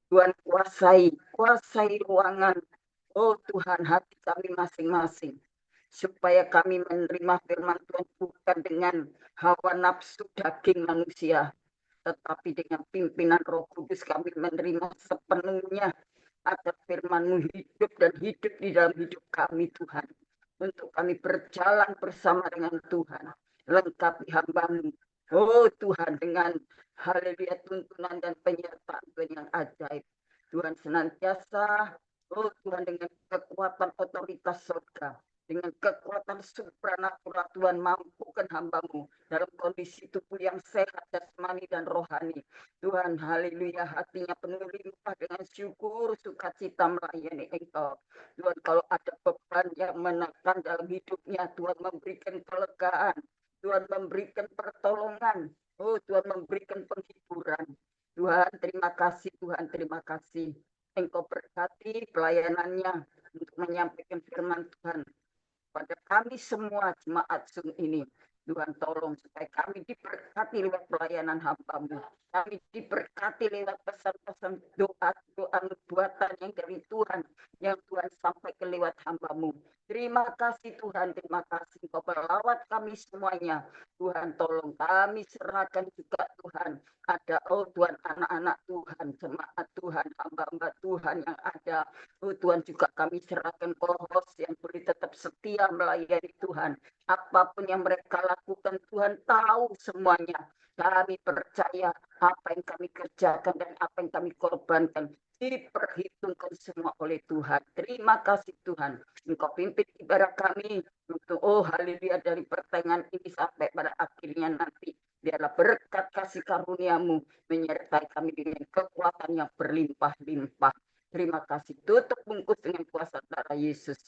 Tuhan kuasai ruangan, oh Tuhan, hati kami masing-masing. Supaya kami menerima firman Tuhan bukan dengan hawa nafsu daging manusia, tetapi dengan pimpinan Roh Kudus kami menerima sepenuhnya agar firman-Mu hidup dan hidup di dalam hidup kami, Tuhan. Untuk kami berjalan bersama dengan Tuhan, lengkapi hamba-Mu, oh Tuhan, dengan haleluya tuntunan dan penyertaan Tuhan yang ajaib. Tuhan senantiasa, oh Tuhan, dengan kekuatan otoritas surga, dengan kekuatan supranatural Tuhan mampukan hamba-Mu dalam kondisi tubuh yang sehat jasmani dan rohani. Tuhan, haleluya, hatinya penuh limpah dengan syukur, sukacita melayani Engkau. Tuhan, kalau ada beban yang menekan dalam hidupnya, Tuhan memberikan kelegaan, Tuhan memberikan pertolongan, oh Tuhan memberikan penghiburan. Tuhan, terima kasih, Tuhan, terima kasih. Engkau berkati pelayanannya untuk menyampaikan firman Tuhan pada kami semua jemaat Zoom ini. Tuhan tolong supaya kami diberkati lewat pelayanan hamba-Mu. Kami diberkati lewat pesan-pesan doa buatan yang dari Tuhan, yang Tuhan sampaikan lewat hamba-Mu. Terima kasih Tuhan, terima kasih Engkau melawat kami semuanya. Tuhan tolong kami serahkan juga Tuhan. Ada oh Tuhan anak-anak Tuhan, jemaat Tuhan, hamba-hamba Tuhan yang ada. Oh Tuhan, juga kami serahkan co-host yang boleh tetap setia melayani Tuhan. Apapun yang mereka lakukan, Tuhan tahu semuanya. Kami percaya apa yang kami kerjakan dan apa yang kami korbankan diperhitungkan semua oleh Tuhan. Terima kasih Tuhan. Engkau pimpin ibadah kami untuk oh haleluya dari pertengahan ini sampai pada akhirnya nanti. Biarlah berkat kasih karuniamu menyertai kami dengan kekuatan yang berlimpah-limpah. Terima kasih. Tutup bungkus dengan kuasa darah Yesus.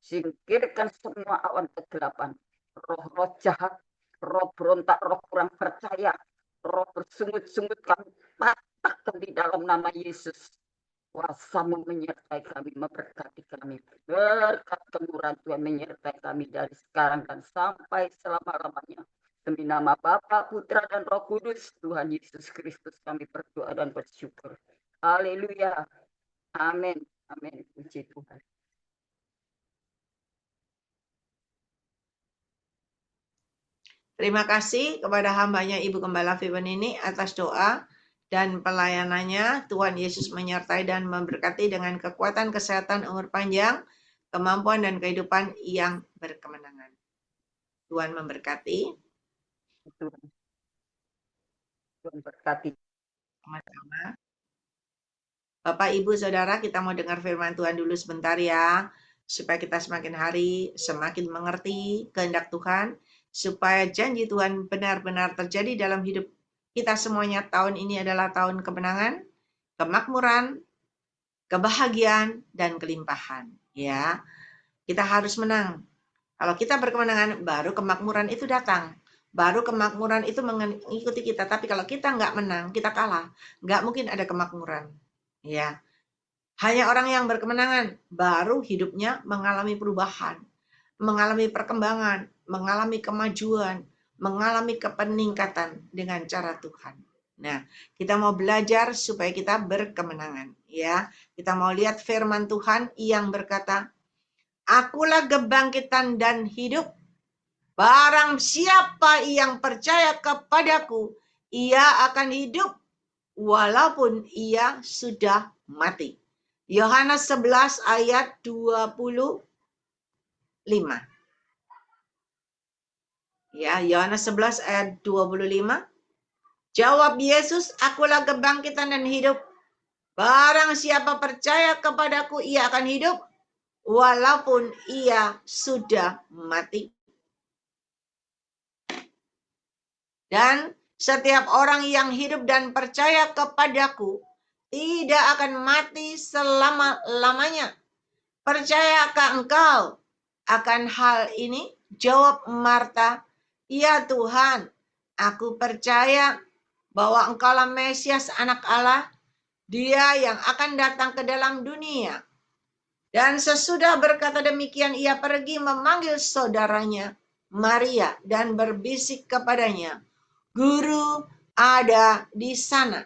Singkirkan semua awan kegelapan. Roh-roh jahat, roh berontak, roh kurang percaya, roh bersungut-sungut kami patahkan di dalam nama Yesus. Kuasa-Mu menyertai kami, memberkati kami. Berkat kemurahan Tuhan menyertai kami dari sekarang dan sampai selama-lamanya. Demi nama Bapa, Putra, dan Roh Kudus, Tuhan Yesus Kristus kami berdoa dan bersyukur. Haleluya. Amin. Amin. Puji Tuhan. Terima kasih kepada hambanya Ibu Gembala Fiben ini atas doa dan pelayanannya. Tuhan Yesus menyertai dan memberkati dengan kekuatan kesehatan, umur panjang, kemampuan dan kehidupan yang berkemenangan. Tuhan memberkati. Tuhan berkati. Sama-sama. Bapak, Ibu, Saudara, kita mau dengar firman Tuhan dulu sebentar ya, supaya kita semakin hari semakin mengerti kehendak Tuhan, supaya janji Tuhan benar-benar terjadi dalam hidup kita semuanya. Tahun ini adalah tahun kemenangan, kemakmuran, kebahagiaan, dan kelimpahan. Ya, kita harus menang. Kalau kita berkemenangan, baru kemakmuran itu datang. Baru kemakmuran itu mengikuti kita. Tapi kalau kita nggak menang, kita kalah. Nggak mungkin ada kemakmuran. Ya, hanya orang yang berkemenangan baru hidupnya mengalami perubahan, mengalami perkembangan, mengalami kemajuan, mengalami kepeningkatan dengan cara Tuhan. Nah, kita mau belajar supaya kita berkemenangan, ya. Kita mau lihat firman Tuhan yang berkata, "Akulah kebangkitan dan hidup. Barang siapa yang percaya kepadaku, ia akan hidup walaupun ia sudah mati." Yohanes 11 ayat 25. Ya, Yohanes 11 ayat 25. Jawab Yesus, "Akulah kebangkitan dan hidup. Barang siapa percaya kepadaku, ia akan hidup walaupun ia sudah mati. Dan setiap orang yang hidup dan percaya kepadaku tidak akan mati selama-lamanya. Percayakah engkau akan hal ini?" Jawab Marta, "Ya Tuhan, aku percaya bahwa Engkaulah Mesias, Anak Allah, Dia yang akan datang ke dalam dunia." Dan sesudah berkata demikian, ia pergi memanggil saudaranya Maria dan berbisik kepadanya, "Guru ada di sana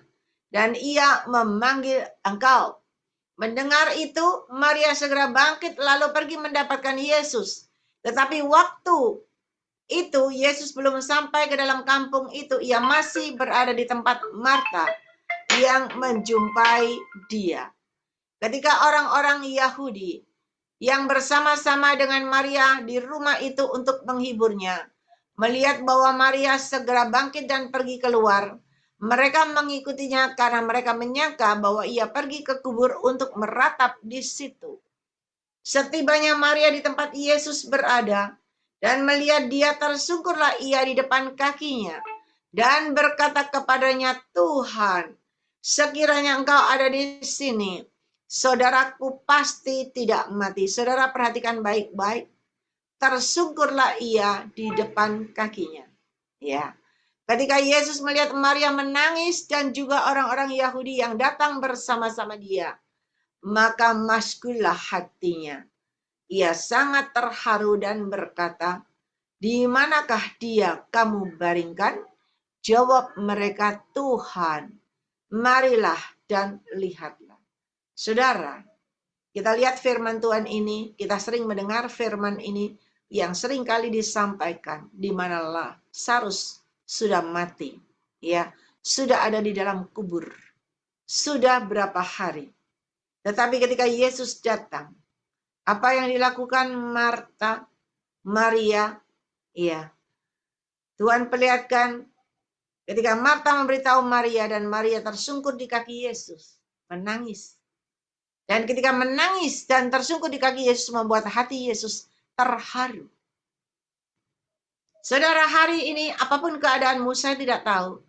dan ia memanggil engkau. Mendengar itu, Maria segera bangkit lalu pergi mendapatkan Yesus. Tetapi waktu itu Yesus belum sampai ke dalam kampung itu, ia masih berada di tempat Marta yang menjumpai dia. Ketika orang-orang Yahudi yang bersama-sama dengan Maria di rumah itu untuk menghiburnya, melihat bahwa Maria segera bangkit dan pergi keluar, mereka mengikutinya karena mereka menyangka bahwa ia pergi ke kubur untuk meratap di situ. Setibanya Maria di tempat Yesus berada dan melihat dia, tersungkurlah ia di depan kakinya dan berkata kepadanya, Tuhan, sekiranya engkau ada di sini, saudaraku pasti tidak mati. Saudara perhatikan baik-baik. Tersungkurlah ia di depan kakinya. Ya. Ketika Yesus melihat Maria menangis dan juga orang-orang Yahudi yang datang bersama-sama dia, maka maskullah hatinya. Ia sangat terharu dan berkata, di manakah dia kamu baringkan? Jawab mereka, Tuhan, marilah dan lihatlah. Saudara, kita lihat firman Tuhan ini, kita sering mendengar firman ini yang sering kali disampaikan, di mana Lazarus sudah mati, ya, sudah ada di dalam kubur, sudah berapa hari. Tetapi ketika Yesus datang, apa yang dilakukan Marta, Maria, ya, Tuhan perlihatkan ketika Marta memberitahu Maria dan Maria tersungkur di kaki Yesus, menangis. Dan ketika menangis dan tersungkur di kaki Yesus membuat hati Yesus terharu. Saudara, hari ini apapun keadaanmu, saya tidak tahu.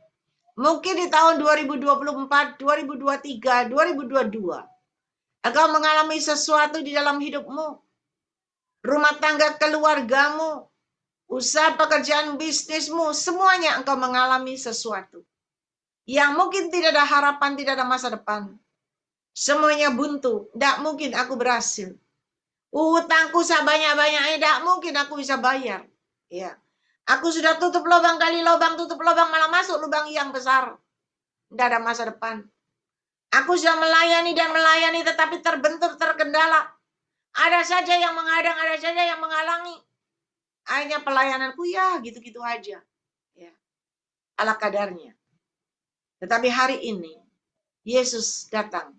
Mungkin di tahun 2024, 2023, 2022, engkau mengalami sesuatu di dalam hidupmu. Rumah tangga keluargamu, usaha pekerjaan bisnismu, semuanya engkau mengalami sesuatu yang mungkin tidak ada harapan, tidak ada masa depan. Semuanya buntu, tidak mungkin aku berhasil. Utangku sebanyak-banyaknya, tidak mungkin aku bisa bayar. Ya, aku sudah tutup lubang kali lubang, tutup lubang malah masuk lubang yang besar. Tidak ada masa depan. Aku sudah melayani dan melayani, tetapi terbentur, terkendala. Ada saja yang menghadang, ada saja yang menghalangi. Akhirnya pelayananku ya gitu-gitu aja. Ya, ala kadarnya. Tetapi hari ini Yesus datang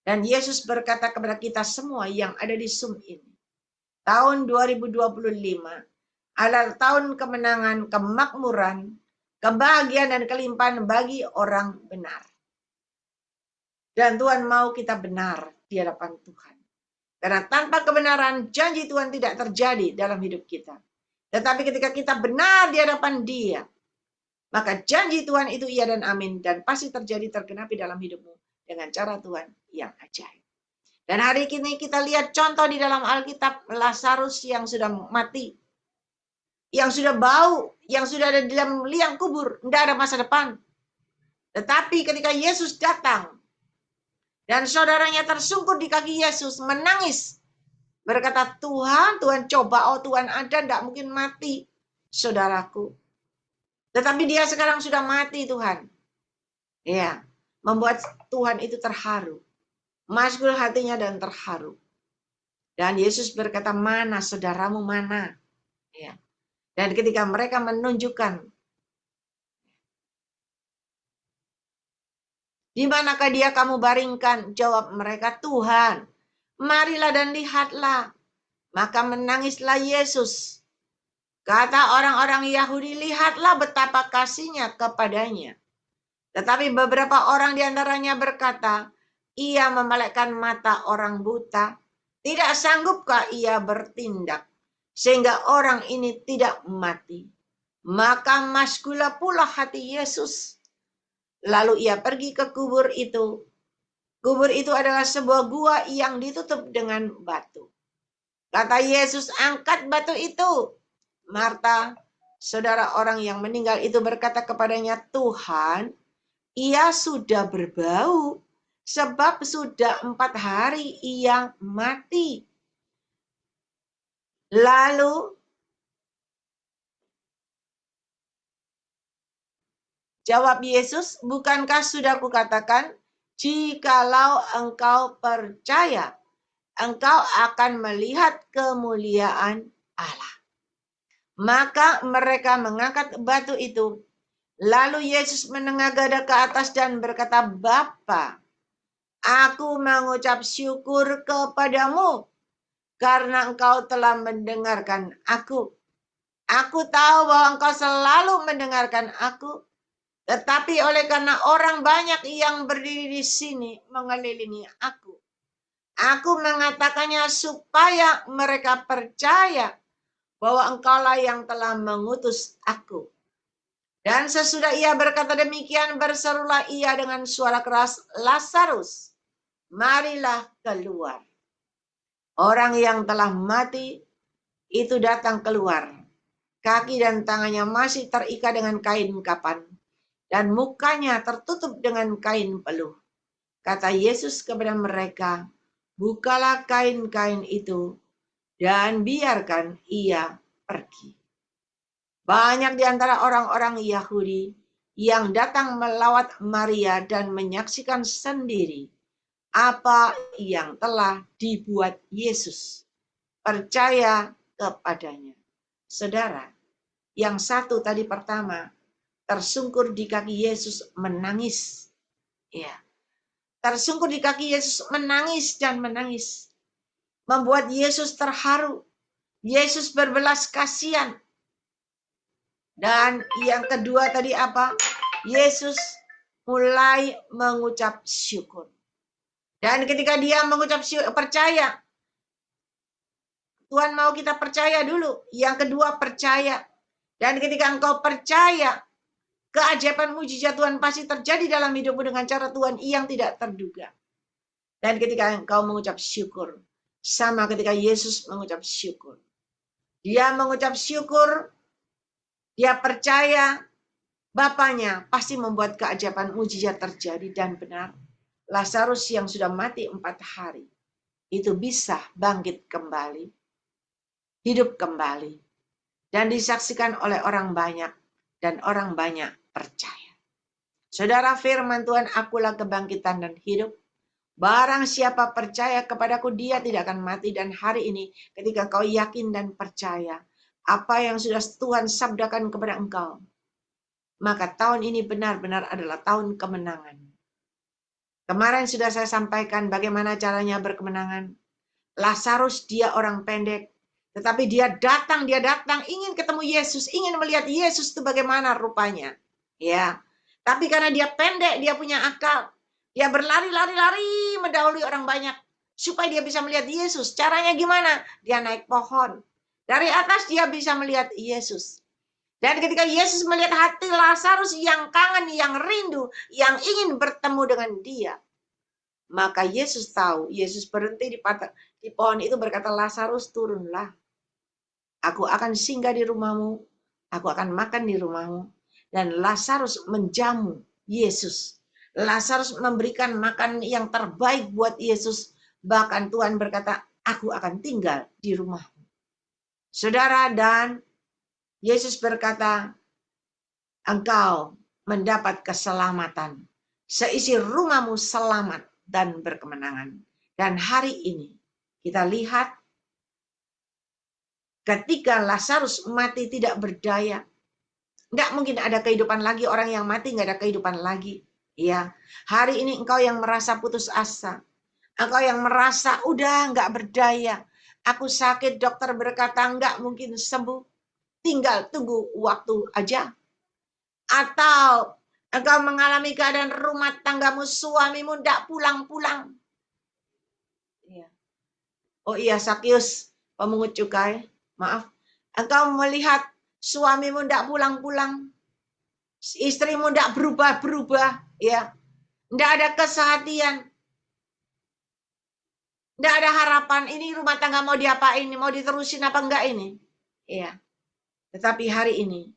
dan Yesus berkata kepada kita semua yang ada di Zoom ini, tahun 2025 adalah tahun kemenangan, kemakmuran, kebahagiaan dan kelimpahan bagi orang benar. Dan Tuhan mau kita benar di hadapan Tuhan. Karena tanpa kebenaran janji Tuhan tidak terjadi dalam hidup kita. Tetapi ketika kita benar di hadapan Dia, maka janji Tuhan itu iya dan amin, dan pasti terjadi tergenapi dalam hidupmu dengan cara Tuhan yang ajaib. Dan hari ini kita lihat contoh di dalam Alkitab, Lazarus yang sudah mati, yang sudah bau, yang sudah ada di dalam liang kubur, tidak ada masa depan. Tetapi ketika Yesus datang, dan saudaranya tersungkur di kaki Yesus, menangis, berkata, Tuhan, Tuhan coba, oh Tuhan ada, tidak mungkin mati, saudaraku. Tetapi dia sekarang sudah mati, Tuhan. Ya, membuat Tuhan itu terharu. Masgul hatinya dan terharu. Dan Yesus berkata, mana saudaramu, mana? Ya. Dan ketika mereka menunjukkan, di manakah dia kamu baringkan? Jawab mereka, Tuhan, marilah dan lihatlah. Maka menangislah Yesus. Kata orang-orang Yahudi, lihatlah betapa kasihnya kepadanya. Tetapi beberapa orang diantaranya berkata, ia memelekkan mata orang buta. Tidak sanggupkah ia bertindak sehingga orang ini tidak mati? Maka masgula pula hati Yesus. Lalu ia pergi ke kubur itu. Kubur itu adalah sebuah gua yang ditutup dengan batu. Kata Yesus, angkat batu itu. Marta, saudara orang yang meninggal itu, berkata kepadanya, Tuhan, ia sudah berbau, sebab sudah 4 hari ia mati. Lalu Jawab Yesus, bukankah sudah kukatakan, jikalau engkau percaya, engkau akan melihat kemuliaan Allah. Maka mereka mengangkat batu itu. Lalu Yesus menengadah ke atas dan berkata, Bapa, aku mengucap syukur kepadamu karena engkau telah mendengarkan aku. Aku tahu bahwa engkau selalu mendengarkan aku. Tetapi oleh karena orang banyak yang berdiri di sini mengelilingi aku. Aku mengatakannya supaya mereka percaya bahwa engkaulah yang telah mengutus aku. Dan sesudah ia berkata demikian, berserulah ia dengan suara keras, Lazarus, marilah keluar. Orang yang telah mati itu datang keluar. Kaki dan tangannya masih terikat dengan kain kapan, dan mukanya tertutup dengan kain peluh. Kata Yesus kepada mereka, bukalah kain-kain itu, dan biarkan ia pergi. Banyak di antara orang-orang Yahudi yang datang melawat Maria dan menyaksikan sendiri apa yang telah dibuat Yesus. Percaya kepadanya. Saudara, yang satu tadi pertama, tersungkur di kaki Yesus menangis. Ya, tersungkur di kaki Yesus menangis dan menangis. Membuat Yesus terharu. Yesus berbelas kasihan. Dan yang kedua tadi apa? Yesus mulai mengucap syukur. Dan ketika dia mengucap syukur, percaya. Tuhan mau kita percaya dulu. Yang kedua percaya. Dan ketika engkau percaya, keajaiban mujizat Tuhan pasti terjadi dalam hidupmu dengan cara Tuhan yang tidak terduga. Dan ketika engkau mengucap syukur, sama ketika Yesus mengucap syukur. Dia mengucap syukur, dia percaya, Bapaknya pasti membuat keajaiban mujizat terjadi dan benar. Lazarus yang sudah mati 4 hari, itu bisa bangkit kembali, hidup kembali, dan disaksikan oleh orang banyak, dan orang banyak percaya. Saudara, firman Tuhan, akulah kebangkitan dan hidup. Barang siapa percaya kepadaku, dia tidak akan mati. Dan hari ini, ketika kau yakin dan percaya, apa yang sudah Tuhan sabdakan kepada engkau, maka tahun ini benar-benar adalah tahun kemenangan. Kemarin sudah saya sampaikan bagaimana caranya berkemenangan. Lazarus dia orang pendek, tetapi dia datang ingin ketemu Yesus, ingin melihat Yesus itu bagaimana rupanya. Ya, tapi karena dia pendek, dia punya akal. Dia berlari-lari mendahului orang banyak supaya dia bisa melihat Yesus. Caranya gimana? Dia naik pohon. Dari atas dia bisa melihat Yesus. Dan ketika Yesus melihat hati Lazarus yang kangen, yang rindu, yang ingin bertemu dengan dia, maka Yesus tahu. Yesus berhenti di pohon itu berkata, Lazarus turunlah. Aku akan singgah di rumahmu. Aku akan makan di rumahmu. Dan Lazarus menjamu Yesus. Lazarus memberikan makan yang terbaik buat Yesus. Bahkan Tuhan berkata, aku akan tinggal di rumahmu. Saudara, dan Yesus berkata, engkau mendapat keselamatan. Seisi rumahmu selamat dan berkemenangan. Dan hari ini kita lihat ketika Lazarus mati tidak berdaya. Tidak mungkin ada kehidupan lagi. Orang yang mati nggak ada kehidupan lagi. Ya, hari ini engkau yang merasa putus asa. Engkau yang merasa udah nggak berdaya. Aku sakit, dokter berkata nggak mungkin sembuh. Tinggal tunggu waktu aja. Atau engkau mengalami keadaan rumah tanggamu, suamimu tidak pulang-pulang. Oh iya, Sakius, pemungut cukai, maaf. Engkau melihat suamimu tidak pulang-pulang. Istrimu tidak berubah-berubah. Ya, tidak ada kesehatan. Tidak ada harapan. Ini rumah tangga mau diapain? Mau diterusin apa enggak ini? Ya. Tetapi hari ini,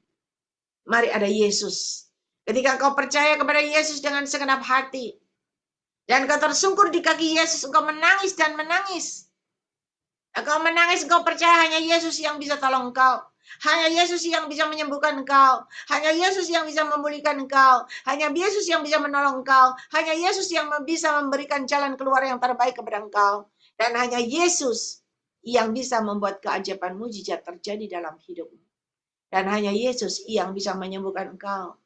mari ada Yesus. Ketika engkau percaya kepada Yesus dengan segenap hati, dan engkau tersungkur di kaki Yesus, engkau menangis dan menangis. Engkau menangis, engkau percaya hanya Yesus yang bisa tolong engkau. Hanya Yesus yang bisa menyembuhkan engkau. Hanya Yesus yang bisa memulihkan engkau. Hanya Yesus yang bisa menolong engkau. Hanya Yesus yang bisa memberikan jalan keluar yang terbaik kepada engkau. Dan hanya Yesus yang bisa membuat keajaiban mujizat terjadi dalam hidupmu. Dan hanya Yesus yang bisa menyembuhkan engkau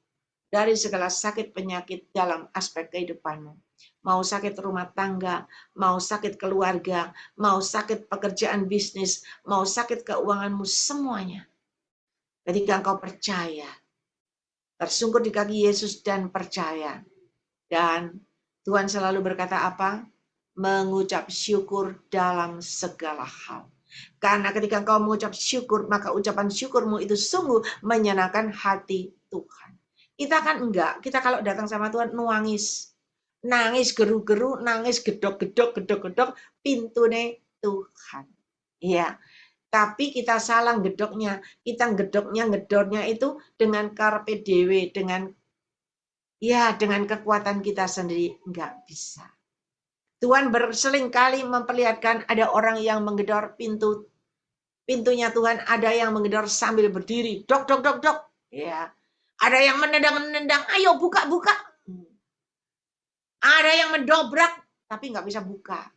dari segala sakit penyakit dalam aspek kehidupanmu. Mau sakit rumah tangga, mau sakit keluarga, mau sakit pekerjaan bisnis, mau sakit keuanganmu, semuanya. Ketika engkau percaya, tersungkur di kaki Yesus dan percaya. Dan Tuhan selalu berkata apa? Mengucap syukur dalam segala hal. Karena ketika engkau mengucap syukur, maka ucapan syukurmu itu sungguh menyenangkan hati Tuhan. Kita kan enggak, kita kalau datang sama Tuhan nangis. Nangis geru-geru, nangis gedok-gedok, pintune Tuhan. Iya. Tapi kita salah gedoknya. Kita ngedornya itu dengan carpe diewe, dengan kekuatan kita sendiri. Enggak bisa. Tuhan berselingkali memperlihatkan ada orang yang menggedor pintunya Tuhan, ada yang menggedor sambil berdiri. Dok, dok, dok, dok. Ya. Ada yang menendang, ayo buka. Ada yang mendobrak, tapi nggak bisa buka.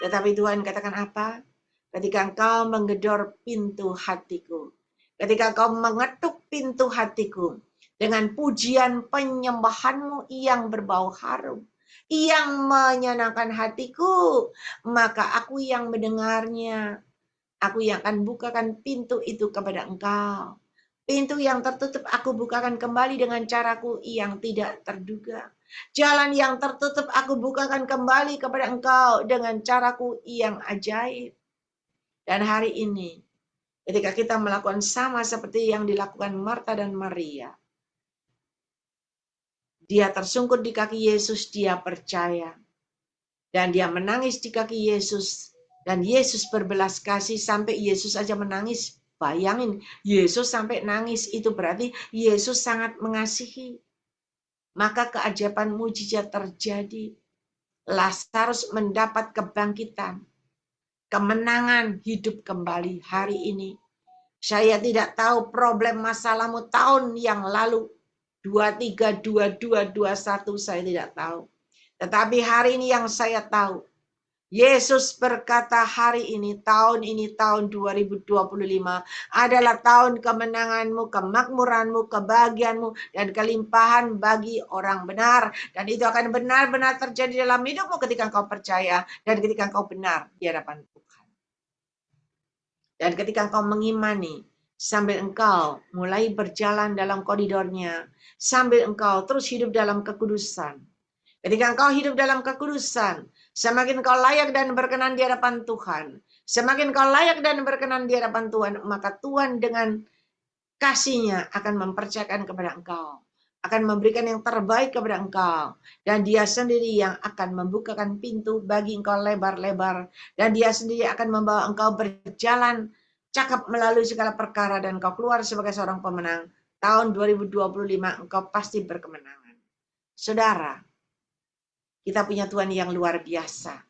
Tetapi Tuhan katakan apa? Ketika engkau menggedor pintu hatiku, ketika engkau mengetuk pintu hatiku, dengan pujian penyembahanmu yang berbau harum, yang menyenangkan hatiku, maka aku yang mendengarnya, aku yang akan bukakan pintu itu kepada engkau. Pintu yang tertutup aku bukakan kembali dengan caraku yang tidak terduga. Jalan yang tertutup aku bukakan kembali kepada engkau dengan caraku yang ajaib. Dan hari ini, ketika kita melakukan sama seperti yang dilakukan Marta dan Maria, dia tersungkur di kaki Yesus, dia percaya. Dan dia menangis di kaki Yesus. Dan Yesus berbelas kasih sampai Yesus aja menangis. Bayangin, Yesus sampai nangis, itu berarti Yesus sangat mengasihi. Maka keajaiban mujizat terjadi. Lazarus mendapat kebangkitan. Kemenangan hidup kembali hari ini. Saya tidak tahu problem masalahmu tahun yang lalu. 23, 22, 21 saya tidak tahu. Tetapi hari ini yang saya tahu. Yesus berkata hari ini tahun 2025 adalah tahun kemenanganmu, kemakmuranmu, kebahagiaanmu, dan kelimpahan bagi orang benar. Dan itu akan benar-benar terjadi dalam hidupmu ketika engkau percaya dan ketika engkau benar di hadapan Tuhan. Dan ketika engkau mengimani, sambil engkau mulai berjalan dalam koridornya, sambil engkau terus hidup dalam kekudusan. Ketika engkau hidup dalam kekudusan, semakin kau layak dan berkenan di hadapan Tuhan. Semakin kau layak dan berkenan di hadapan Tuhan, maka Tuhan dengan kasih-Nya akan mempercayakan kepada engkau. Akan memberikan yang terbaik kepada engkau. Dan Dia sendiri yang akan membukakan pintu bagi engkau lebar-lebar. Dan Dia sendiri akan membawa engkau berjalan cakap melalui segala perkara. Dan engkau keluar sebagai seorang pemenang. Tahun 2025 engkau pasti berkemenangan. Saudara, kita punya Tuhan yang luar biasa.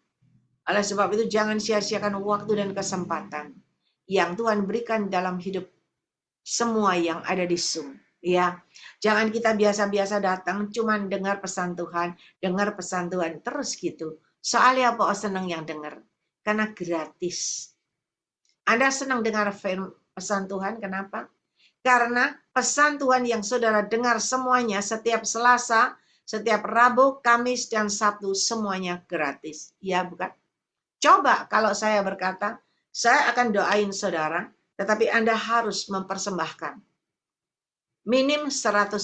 Oleh sebab itu jangan sia-siakan waktu dan kesempatan yang Tuhan berikan dalam hidup semua yang ada di Zoom. Ya, jangan kita biasa-biasa datang cuman dengar pesan Tuhan, terus gitu. Soalnya apa? Senang yang dengar, karena gratis. Anda senang dengar pesan Tuhan, kenapa? Karena pesan Tuhan yang saudara dengar semuanya setiap Selasa, setiap Rabu, Kamis, dan Sabtu semuanya gratis. Ya bukan? Coba kalau saya berkata, saya akan doain saudara, tetapi Anda harus mempersembahkan. Minim 100.000.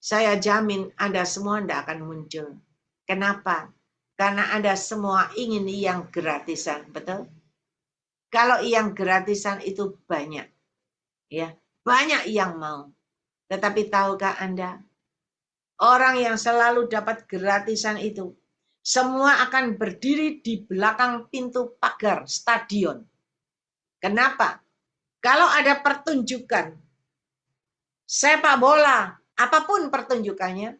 Saya jamin Anda semua tidak akan muncul. Kenapa? Karena Anda semua ingin yang gratisan, betul? Kalau yang gratisan itu banyak. Ya, banyak yang mau. Tetapi tahukah Anda? Orang yang selalu dapat gratisan itu, semua akan berdiri di belakang pintu pagar stadion. Kenapa? Kalau ada pertunjukan, sepak bola, apapun pertunjukannya,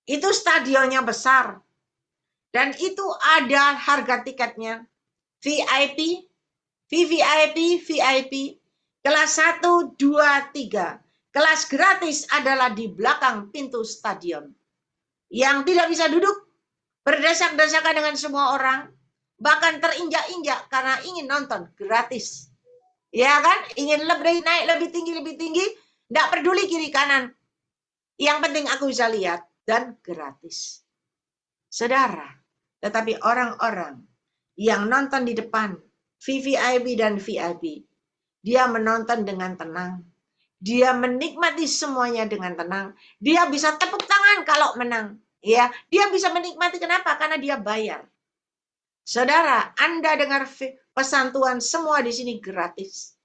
itu stadionnya besar. Dan itu ada harga tiketnya. VIP, VVIP, VIP. Kelas 1, 2, 3. Kelas gratis adalah di belakang pintu stadion. Yang tidak bisa duduk, berdesak-desakan dengan semua orang, bahkan terinjak-injak karena ingin nonton gratis. Ya kan? Ingin naik lebih tinggi, tidak peduli kiri kanan. Yang penting aku bisa lihat dan gratis. Saudara, tetapi orang-orang yang nonton di depan, VVIP dan VIP, dia menonton dengan tenang. Dia menikmati semuanya dengan tenang. Dia bisa tepuk tangan kalau menang. Ya, dia bisa menikmati. Kenapa? Karena dia bayar. Saudara, Anda dengar pesan Tuhan semua di sini gratis.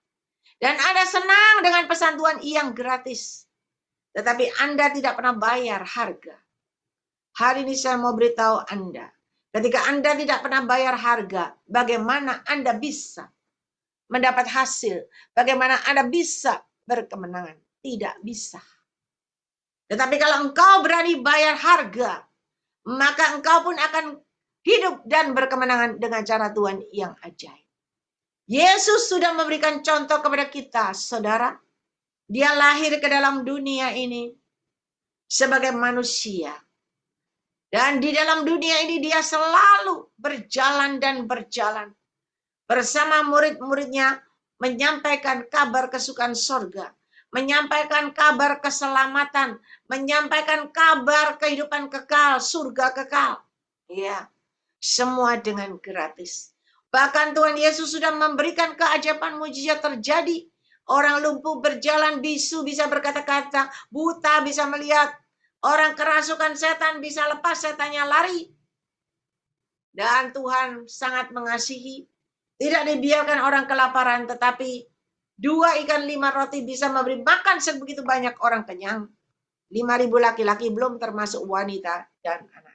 Dan Anda senang dengan pesan Tuhan yang gratis. Tetapi Anda tidak pernah bayar harga. Hari ini saya mau beritahu Anda. Ketika Anda tidak pernah bayar harga, bagaimana Anda bisa mendapat hasil? Bagaimana Anda bisa berkemenangan? Tidak bisa. Tetapi kalau engkau berani bayar harga, maka engkau pun akan hidup dan berkemenangan dengan cara Tuhan yang ajaib. Yesus sudah memberikan contoh kepada kita, saudara. Dia lahir ke dalam dunia ini sebagai manusia. Dan di dalam dunia ini dia selalu berjalan dan berjalan. Bersama murid-muridnya menyampaikan kabar kesukaan sorga. Menyampaikan kabar keselamatan. Menyampaikan kabar kehidupan kekal, surga kekal. Ya, semua dengan gratis. Bahkan Tuhan Yesus sudah memberikan keajaiban mujizat terjadi. Orang lumpuh berjalan, bisu bisa berkata-kata, buta bisa melihat. Orang kerasukan setan bisa lepas, setannya lari. Dan Tuhan sangat mengasihi. Tidak dibiarkan orang kelaparan, tetapi 2 ikan 5 roti bisa memberi makan sebegitu banyak orang kenyang. 5.000 laki-laki, belum termasuk wanita dan anak-anak.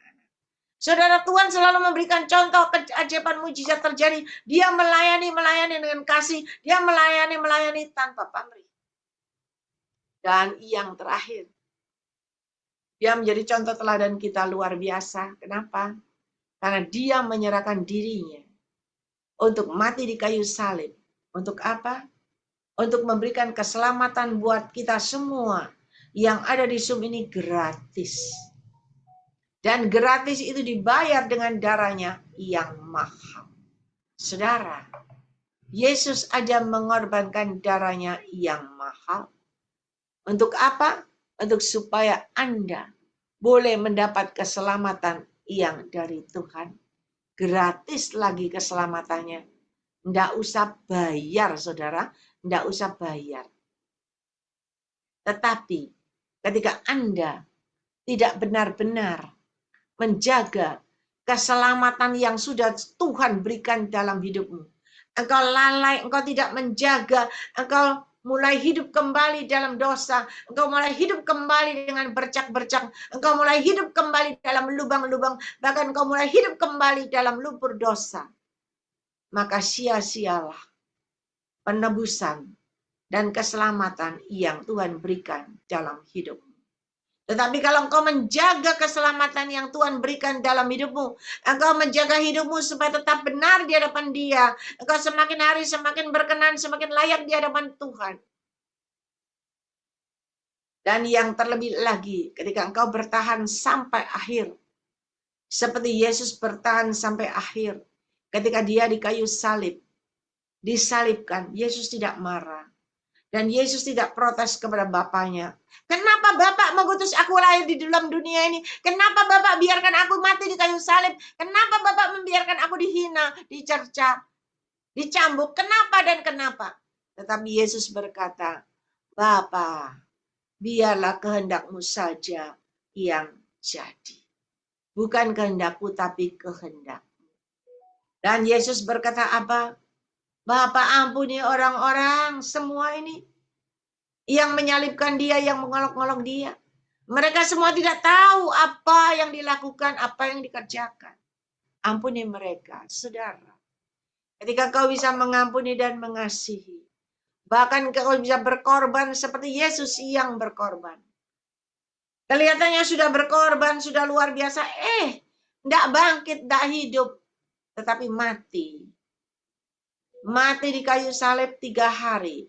Saudara, Tuhan selalu memberikan contoh keajaiban mujizat terjadi. Dia melayani dengan kasih. Dia melayani tanpa pamrih. Dan yang terakhir, dia menjadi contoh teladan kita luar biasa. Kenapa? Karena dia menyerahkan dirinya untuk mati di kayu salib. Untuk apa? Untuk memberikan keselamatan buat kita semua yang ada di Zoom ini gratis. Dan gratis itu dibayar dengan darahnya yang mahal. Saudara, Yesus aja mengorbankan darahnya yang mahal. Untuk apa? Untuk supaya Anda boleh mendapat keselamatan yang dari Tuhan. Gratis lagi keselamatannya. Nggak usah bayar, saudara. Nggak usah bayar. Tetapi ketika Anda tidak benar-benar menjaga keselamatan yang sudah Tuhan berikan dalam hidupmu. Engkau lalai, engkau tidak menjaga, engkau mulai hidup kembali dalam dosa, engkau mulai hidup kembali dengan bercak-bercak, engkau mulai hidup kembali dalam lubang-lubang, bahkan engkau mulai hidup kembali dalam lumpur dosa. Maka sia-sialah penebusan dan keselamatan yang Tuhan berikan dalam hidupmu. Tetapi kalau engkau menjaga keselamatan yang Tuhan berikan dalam hidupmu, engkau menjaga hidupmu supaya tetap benar di hadapan Dia, engkau semakin hari semakin berkenan, semakin layak di hadapan Tuhan. Dan yang terlebih lagi, ketika engkau bertahan sampai akhir, seperti Yesus bertahan sampai akhir, ketika Dia di kayu salib, disalibkan, Yesus tidak marah. Dan Yesus tidak protes kepada Bapaknya. Kenapa Bapak mengutus aku lahir di dalam dunia ini? Kenapa Bapak biarkan aku mati di kayu salib? Kenapa Bapak membiarkan aku dihina, dicerca, dicambuk? Kenapa dan kenapa? Tetapi Yesus berkata, Bapa, biarlah kehendakmu saja yang jadi. Bukan kehendakku, tapi kehendakmu. Dan Yesus berkata apa? Bapak ampuni orang-orang semua ini yang menyalibkan Dia, yang mengolok-olok Dia. Mereka semua tidak tahu apa yang dilakukan, apa yang dikerjakan. Ampuni mereka, saudara. Ketika kau bisa mengampuni dan mengasihi, bahkan kau bisa berkorban seperti Yesus yang berkorban. Kelihatannya sudah berkorban, sudah luar biasa. Tidak bangkit, tidak hidup. Tetapi mati. Mati di kayu salib 3 hari.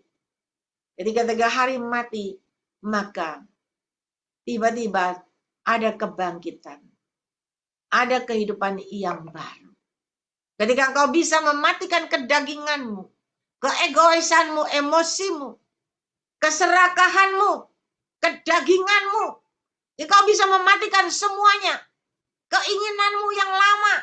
Ketika 3 hari mati, maka tiba-tiba ada kebangkitan. Ada kehidupan yang baru. Ketika engkau bisa mematikan kedaginganmu, keegoisanmu, emosimu, keserakahanmu, kedaginganmu, engkau bisa mematikan semuanya. Keinginanmu yang lama,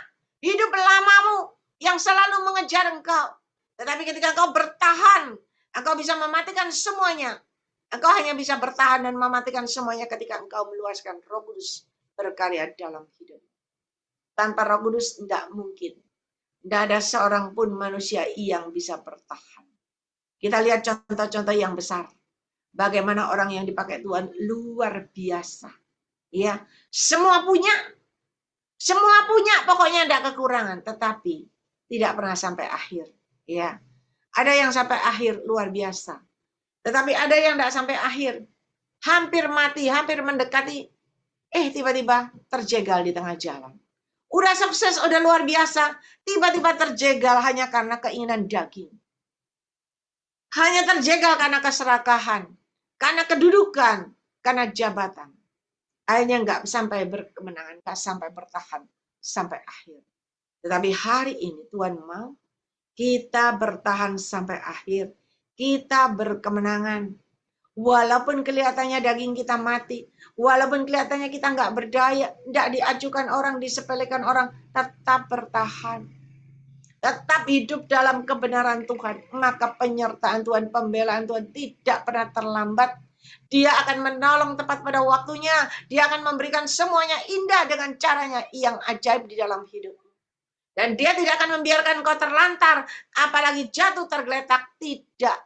hidup lamamu yang selalu mengejar engkau. Tetapi ketika engkau bertahan, engkau bisa mematikan semuanya. Engkau hanya bisa bertahan dan mematikan semuanya ketika engkau meluaskan Roh Kudus berkarya dalam hidup. Tanpa Roh Kudus tidak mungkin. Tidak ada seorang pun manusia yang bisa bertahan. Kita lihat contoh-contoh yang besar. Bagaimana orang yang dipakai Tuhan luar biasa. Ya, semua punya, pokoknya tidak kekurangan. Tetapi tidak pernah sampai akhir. Ya, ada yang sampai akhir luar biasa. Tetapi ada yang tidak sampai akhir. Hampir mati, hampir mendekati. Tiba-tiba terjegal di tengah jalan. Udah sukses, udah luar biasa, tiba-tiba terjegal hanya karena keinginan daging. Hanya terjegal karena keserakahan, karena kedudukan, karena jabatan. Akhirnya nggak sampai berkemenangan, nggak sampai bertahan, sampai akhir. Tetapi hari ini Tuhan mau kita bertahan sampai akhir. Kita berkemenangan. Walaupun kelihatannya daging kita mati, walaupun kelihatannya kita nggak berdaya, nggak diajukan orang, disepelekan orang, tetap bertahan. Tetap hidup dalam kebenaran Tuhan. Maka penyertaan Tuhan, pembelaan Tuhan tidak pernah terlambat. Dia akan menolong tepat pada waktunya. Dia akan memberikan semuanya indah dengan caranya yang ajaib di dalam hidup. Dan dia tidak akan membiarkan kau terlantar, apalagi jatuh tergeletak. Tidak.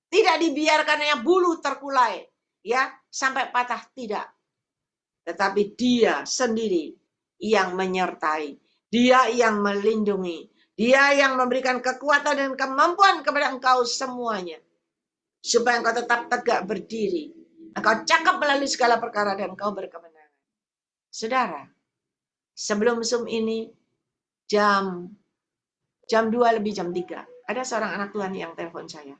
Tidak dibiarkannya bulu terkulai, ya, sampai patah, tidak. Tetapi dia sendiri yang menyertai, dia yang melindungi, dia yang memberikan kekuatan dan kemampuan kepada engkau semuanya. Supaya engkau tetap tegak berdiri. Engkau cakap melalui segala perkara dan engkau berkemenangan. Saudara, sebelum Zoom ini, jam 2 lebih jam 3, ada seorang anak Tuhan yang telepon saya.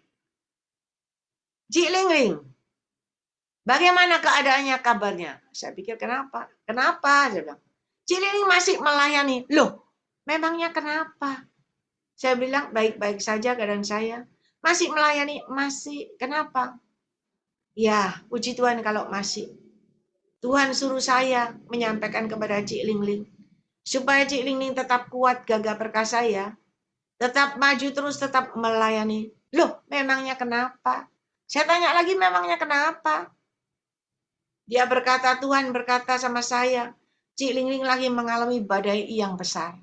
Cik Lingling, bagaimana keadaannya, kabarnya? Saya pikir kenapa? Kenapa? Saya bilang, Cik Lingling masih melayani. Loh, memangnya kenapa? Saya bilang, baik-baik saja keadaan saya. Masih melayani, masih. Kenapa? Ya, puji Tuhan kalau masih. Tuhan suruh saya menyampaikan kepada Cik Lingling, supaya Cik Lingling tetap kuat, gagah perkasa ya. Tetap maju terus, tetap melayani. Loh, memangnya kenapa? Saya tanya lagi, memangnya kenapa? Dia berkata, Tuhan berkata sama saya, Cik Lingling lagi mengalami badai yang besar.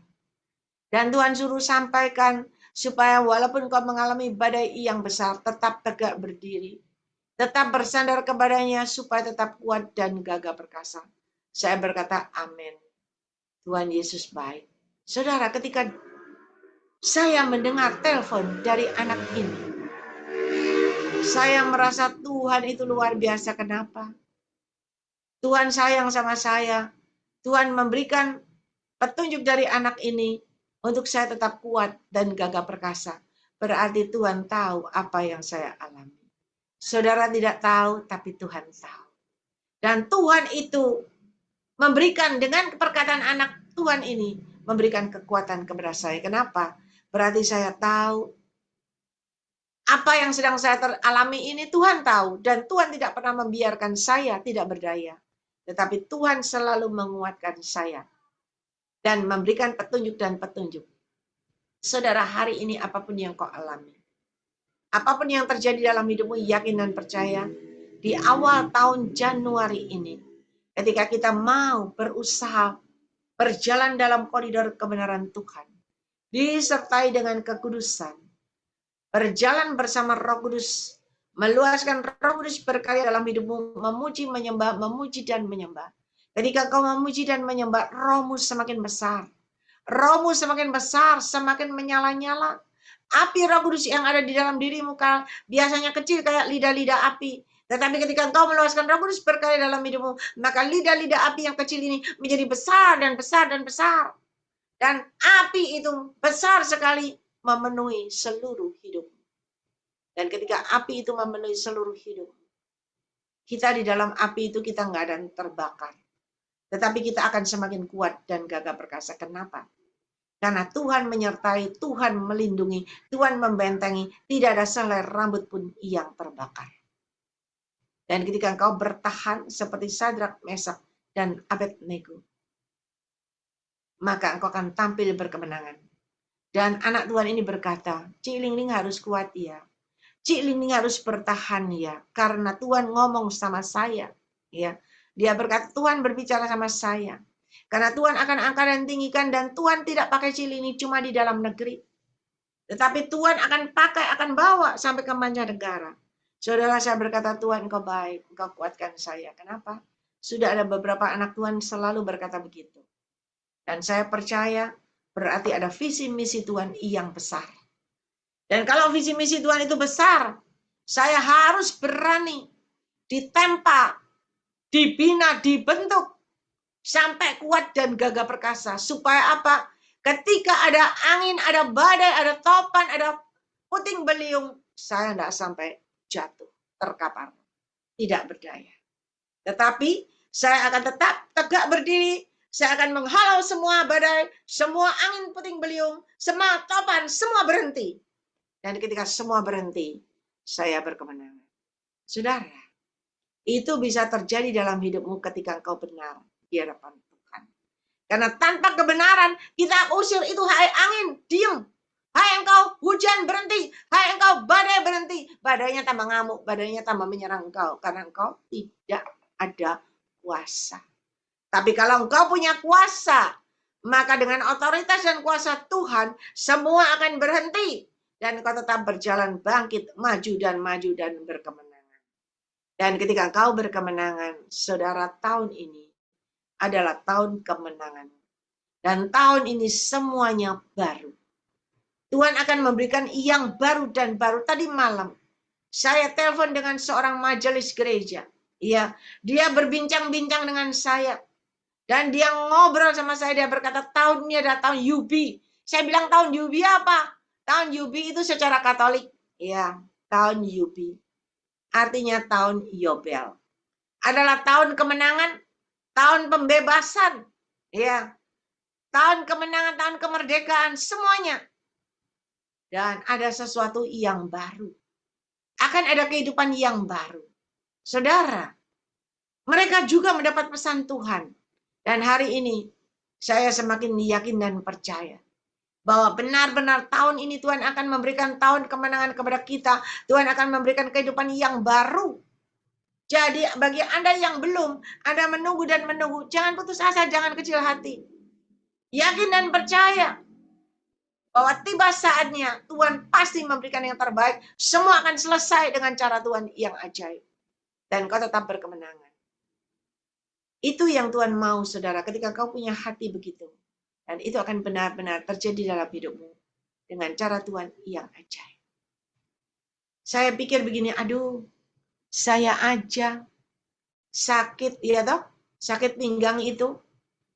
Dan Tuhan suruh sampaikan supaya walaupun kau mengalami badai yang besar, tetap tegak berdiri. Tetap bersandar kepadanya supaya tetap kuat dan gagah perkasa. Saya berkata, amin. Tuhan Yesus baik. Saudara, ketika saya mendengar telepon dari anak ini, saya merasa Tuhan itu luar biasa. Kenapa? Tuhan sayang sama saya. Tuhan memberikan petunjuk dari anak ini untuk saya tetap kuat dan gagah perkasa. Berarti Tuhan tahu apa yang saya alami. Saudara tidak tahu, tapi Tuhan tahu. Dan Tuhan itu memberikan dengan perkataan anak Tuhan ini, memberikan kekuatan kepada saya. Kenapa? Berarti saya tahu apa yang sedang saya alami ini Tuhan tahu. Dan Tuhan tidak pernah membiarkan saya tidak berdaya. Tetapi Tuhan selalu menguatkan saya. Dan memberikan petunjuk dan petunjuk. Saudara, hari ini apapun yang kau alami. Apapun yang terjadi dalam hidupmu, yakin dan percaya. Di awal tahun Januari ini. Ketika kita mau berusaha berjalan dalam koridor kebenaran Tuhan. Disertai dengan kekudusan. Berjalan bersama Roh Kudus, meluaskan Roh Kudus berkarya dalam hidupmu, memuji, menyembah, memuji dan menyembah. Ketika kau memuji dan menyembah, rohmu semakin besar. Rohmu semakin besar, semakin menyala-nyala. Api Roh Kudus yang ada di dalam dirimu biasanya kecil kayak lidah-lidah api. Tetapi ketika engkau meluaskan Roh Kudus berkarya dalam hidupmu, maka lidah-lidah api yang kecil ini menjadi besar dan besar dan besar. Dan api itu besar sekali memenuhi seluruh hidup. Dan ketika api itu memenuhi seluruh hidup, kita di dalam api itu kita nggak ada terbakar. Tetapi kita akan semakin kuat dan gagah perkasa. Kenapa? Karena Tuhan menyertai, Tuhan melindungi, Tuhan membentengi. Tidak ada selai rambut pun yang terbakar. Dan ketika engkau bertahan seperti Sadrak, Mesak, dan Abednego, maka engkau akan tampil berkemenangan. Dan anak Tuhan ini berkata, Cik Ling harus kuat ya. Cik Ling harus bertahan ya. Karena Tuhan ngomong sama saya. Ya, dia berkata, Tuhan berbicara sama saya. Karena Tuhan akan angkat dan tinggikan, dan Tuhan tidak pakai Cik Ling cuma di dalam negeri. Tetapi Tuhan akan pakai, akan bawa sampai ke mancanegara. Saudara, saya berkata, Tuhan engkau baik, engkau kuatkan saya. Kenapa? Sudah ada beberapa anak Tuhan selalu berkata begitu. Dan saya percaya berarti ada visi misi Tuhan yang besar. Dan kalau visi misi Tuhan itu besar, saya harus berani ditempa, dibina, dibentuk, sampai kuat dan gagah perkasa. Supaya apa? Ketika ada angin, ada badai, ada topan, ada puting beliung, saya tidak sampai jatuh, terkapar, tidak berdaya. Tetapi saya akan tetap tegak berdiri. Saya akan menghalau semua badai, semua angin puting beliung, semua topan, semua berhenti. Dan ketika semua berhenti, saya berkemenangan. Saudara, itu bisa terjadi dalam hidupmu ketika engkau benar di hadapan Tuhan. Karena tanpa kebenaran, kita usir itu, hai angin, diam. Hai engkau hujan, berhenti. Hai engkau badai, berhenti. Badainya tambah ngamuk, badainya tambah menyerang engkau. Karena engkau tidak ada kuasa. Tapi kalau engkau punya kuasa, maka dengan otoritas dan kuasa Tuhan, semua akan berhenti. Dan engkau tetap berjalan bangkit, maju dan berkemenangan. Dan ketika engkau berkemenangan, saudara, tahun ini adalah tahun kemenangan. Dan tahun ini semuanya baru. Tuhan akan memberikan yang baru dan baru. Tadi malam, saya telepon dengan seorang majelis gereja. Ya, dia berbincang-bincang dengan saya. Dan dia ngobrol sama saya, dia berkata, tahun ini adalah tahun Yubi. Saya bilang, tahun Yubi apa? Tahun Yubi itu secara Katolik. Ya, tahun Yubi. Artinya tahun Yobel. Adalah tahun kemenangan, tahun pembebasan. Ya, tahun kemenangan, tahun kemerdekaan, semuanya. Dan ada sesuatu yang baru. Akan ada kehidupan yang baru. Saudara, mereka juga mendapat pesan Tuhan. Dan hari ini, saya semakin yakin dan percaya bahwa benar-benar tahun ini Tuhan akan memberikan tahun kemenangan kepada kita. Tuhan akan memberikan kehidupan yang baru. Jadi bagi Anda yang belum, Anda menunggu dan menunggu. Jangan putus asa, jangan kecil hati. Yakin dan percaya bahwa tiba saatnya Tuhan pasti memberikan yang terbaik. Semua akan selesai dengan cara Tuhan yang ajaib. Dan kau tetap berkemenangan. Itu yang Tuhan mau, saudara, ketika kau punya hati begitu. Dan itu akan benar-benar terjadi dalam hidupmu. Dengan cara Tuhan yang ajaib. Saya pikir begini, aduh, saya aja sakit, ya toh? Sakit pinggang itu.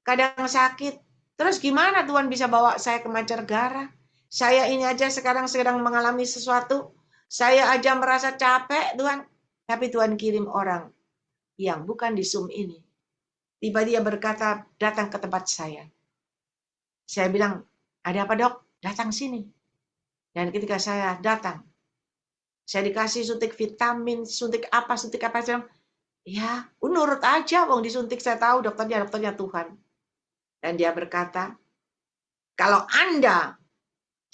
Kadang sakit. Terus gimana Tuhan bisa bawa saya ke mancanegara? Saya ini aja sekarang sedang mengalami sesuatu. Saya aja merasa capek, Tuhan. Tapi Tuhan kirim orang yang bukan di Zoom ini. Tiba dia berkata, datang ke tempat saya. Saya bilang, ada apa dok? Datang sini. Dan ketika saya datang, saya dikasih suntik vitamin, suntik apa. Saya bilang, ya, nurut aja. Wong disuntik saya tahu dokternya Tuhan. Dan dia berkata, kalau Anda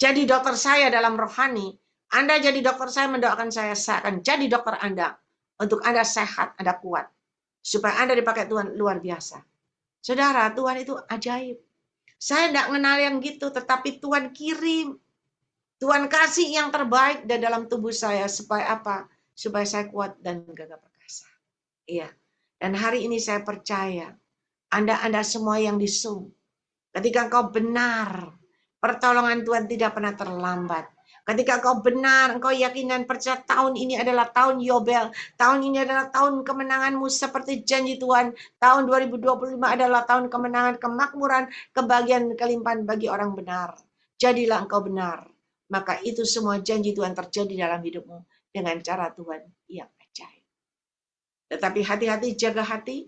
jadi dokter saya dalam rohani, Anda jadi dokter saya mendoakan saya akan jadi dokter Anda. Untuk Anda sehat, Anda kuat. Supaya Anda dipakai Tuhan luar biasa. Saudara, Tuhan itu ajaib. Saya tidak kenal yang gitu, tetapi Tuhan kirim. Tuhan kasih yang terbaik dan dalam tubuh saya. Supaya apa? Supaya saya kuat dan gagah perkasa. Iya. Dan hari ini saya percaya, Anda semua yang di Zoom, ketika engkau benar, pertolongan Tuhan tidak pernah terlambat. Ketika engkau benar, engkau yakin dan percaya tahun ini adalah tahun Yobel. Tahun ini adalah tahun kemenanganmu seperti janji Tuhan. Tahun 2025 adalah tahun kemenangan, kemakmuran, kebahagiaan, kelimpahan bagi orang benar. Jadilah engkau benar. Maka itu semua janji Tuhan terjadi dalam hidupmu. dengan cara Tuhan yang ajaib. Tetapi hati-hati, jaga hati,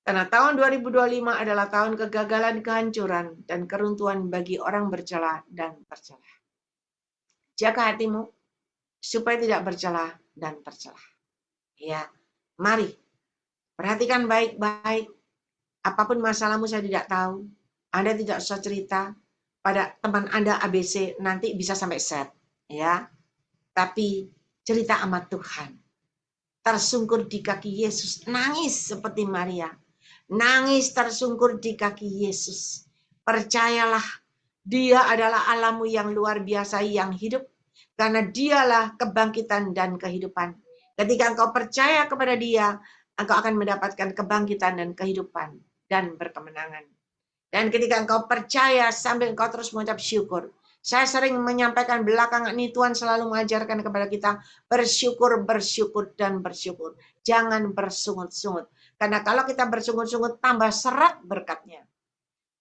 karena tahun 2025 adalah tahun kegagalan, kehancuran, dan keruntuhan bagi orang bercela dan tercela. Jaga hatimu supaya tidak bercela dan tercela. Ya, mari perhatikan baik-baik. Apapun masalahmu saya tidak tahu. Anda tidak usah cerita pada teman Anda ABC, nanti bisa sampai set. Ya, tapi cerita sama Tuhan. Tersungkur di kaki Yesus, nangis seperti Maria. Nangis tersungkur di kaki Yesus. Percayalah, Dia adalah Allahmu yang luar biasa yang hidup. Karena Dialah kebangkitan dan kehidupan. Ketika engkau percaya kepada Dia, engkau akan mendapatkan kebangkitan dan kehidupan dan berkemenangan. Dan ketika engkau percaya sambil engkau terus mengucap syukur. Saya sering menyampaikan belakangan ini, Tuhan selalu mengajarkan kepada kita bersyukur, bersyukur, dan bersyukur. Jangan bersungut-sungut. Karena kalau kita bersungut-sungut, tambah serat berkatnya.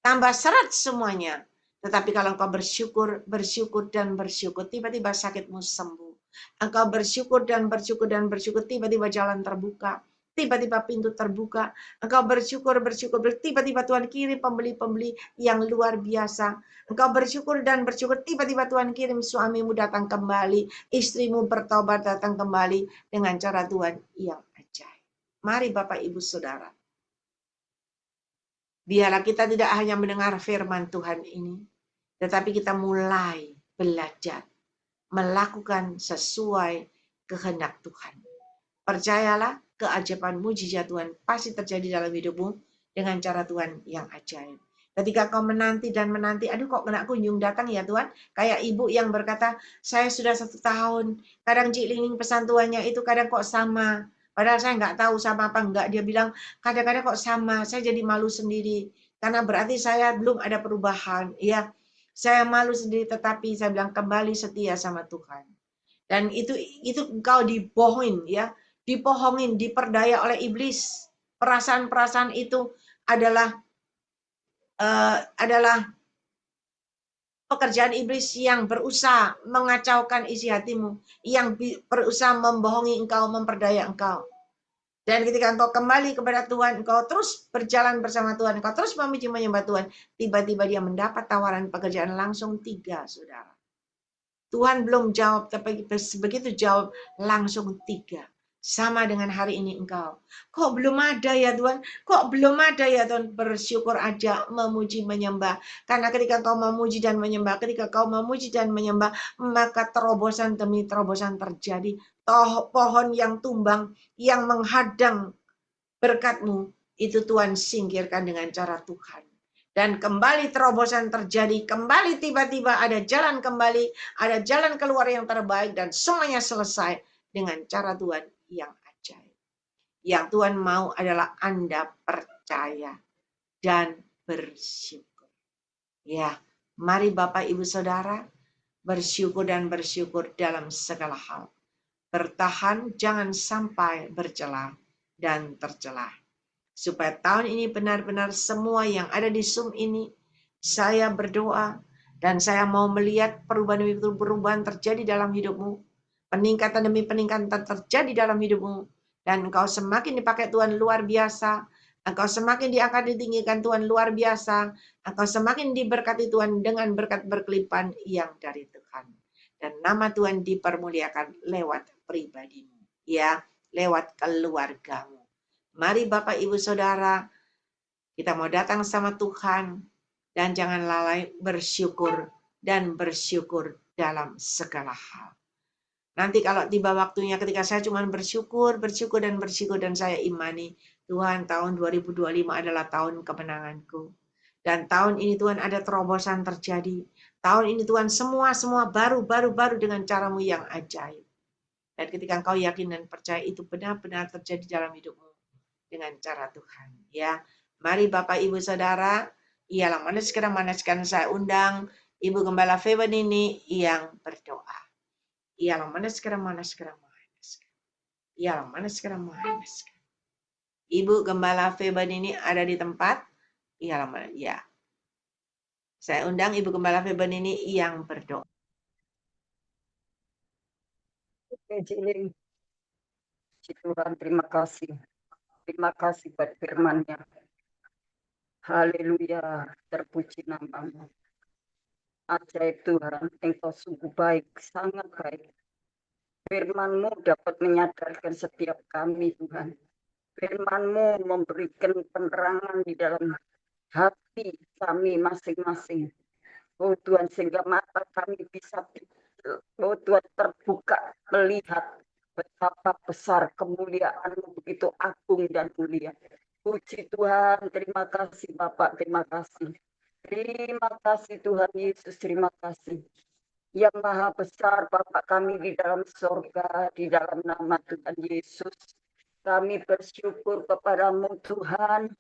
Tambah serat semuanya. Tetapi kalau engkau bersyukur, bersyukur, dan bersyukur, tiba-tiba sakitmu sembuh. Engkau bersyukur dan bersyukur dan bersyukur, tiba-tiba jalan terbuka. Tiba-tiba pintu terbuka. Engkau bersyukur, bersyukur, tiba-tiba Tuhan kirim pembeli-pembeli yang luar biasa. Engkau bersyukur dan bersyukur, tiba-tiba Tuhan kirim suamimu datang kembali. Istrimu bertobat datang kembali dengan cara Tuhan yang ajaib. Mari Bapak Ibu Saudara. Biarlah kita tidak hanya mendengar firman Tuhan ini, tetapi kita mulai belajar melakukan sesuai kehendak Tuhan. Percayalah, keajaiban mujizat Tuhan pasti terjadi dalam hidupmu dengan cara Tuhan yang ajaib. Ketika kau menanti dan menanti, aduh kok kena kunjung datang ya Tuhan. Kayak ibu yang berkata, saya sudah 1 tahun, kadang Ciklining pesan Tuhannya itu kadang kok sama. Padahal saya nggak tahu sama apa enggak. Dia bilang, kadang-kadang kok sama, saya jadi malu sendiri. Karena berarti saya belum ada perubahan. Ya, saya malu sendiri, tetapi saya bilang kembali setia sama Tuhan. Dan itu engkau dibohongin ya. Dibohongin, diperdaya oleh iblis. Perasaan-perasaan itu adalah pekerjaan iblis yang berusaha mengacaukan isi hatimu, yang berusaha membohongi engkau, memperdaya engkau. Dan ketika engkau kembali kepada Tuhan, engkau terus berjalan bersama Tuhan, engkau terus memuji menyembah Tuhan, tiba-tiba dia mendapat tawaran pekerjaan langsung 3, saudara. Tuhan belum jawab, tapi begitu jawab langsung 3. Sama dengan hari ini engkau. Kok belum ada ya Tuhan? Kok belum ada ya Tuhan? Bersyukur aja, memuji, menyembah. Karena ketika kau memuji dan menyembah, maka terobosan demi terobosan terjadi. Pohon yang tumbang, yang menghadang berkatmu, itu Tuhan singkirkan dengan cara Tuhan. Dan kembali terobosan terjadi, kembali tiba-tiba ada jalan kembali, ada jalan keluar yang terbaik, dan semuanya selesai dengan cara Tuhan yang ajaib. Yang Tuhan mau adalah Anda percaya dan bersyukur. Ya, mari Bapak Ibu Saudara, bersyukur dan bersyukur dalam segala hal. Bertahan, jangan sampai bercela dan tercela. Supaya tahun ini benar-benar semua yang ada di Zoom ini, saya berdoa dan saya mau melihat perubahan demi perubahan terjadi dalam hidupmu. Peningkatan demi peningkatan terjadi dalam hidupmu. Dan engkau semakin dipakai Tuhan luar biasa. Engkau semakin diangkat ditinggikan Tuhan luar biasa. Engkau semakin diberkati Tuhan dengan berkat berkelimpahan yang dari Tuhan. Dan nama Tuhan dipermuliakan lewat pribadimu. Ya, lewat keluargamu. Mari Bapak Ibu Saudara, kita mau datang sama Tuhan. Dan jangan lalai bersyukur dan bersyukur dalam segala hal. Nanti kalau tiba waktunya ketika saya cuma bersyukur dan saya imani Tuhan tahun 2025 adalah tahun kemenanganku. Dan tahun ini Tuhan ada terobosan terjadi. Tahun ini Tuhan semua baru dengan caramu yang ajaib. Dan ketika engkau yakin dan percaya itu benar-benar terjadi dalam hidupmu dengan cara Tuhan. Ya, mari Bapak Ibu Saudara, ialah mana sekarang saya undang Ibu Gembala Feben ini yang berdoa. Ialah mana sekarang. Ialah mana sekarang. Ibu Gembala Feben ini ada di tempat. Ialah mana? Ya. Saya undang Ibu Gembala Feben ini yang berdoa. Puji Tuhan, terima kasih. Terima kasih buat firman-Nya. Haleluya, terpuji nama-Mu. Ajaib Tuhan, Engkau sungguh baik, sangat baik. Firman-Mu dapat menyadarkan setiap kami, Tuhan. Firman-Mu memberikan penerangan di dalam hati kami masing-masing. Oh Tuhan, sehingga mata kami bisa, oh Tuhan, terbuka melihat betapa besar kemuliaan-Mu, begitu agung dan mulia. Puji Tuhan, terima kasih Bapak, terima kasih. Terima kasih Tuhan Yesus, terima kasih. Yang maha besar Bapak kami di dalam surga, di dalam nama Tuhan Yesus. Kami bersyukur kepadamu Tuhan,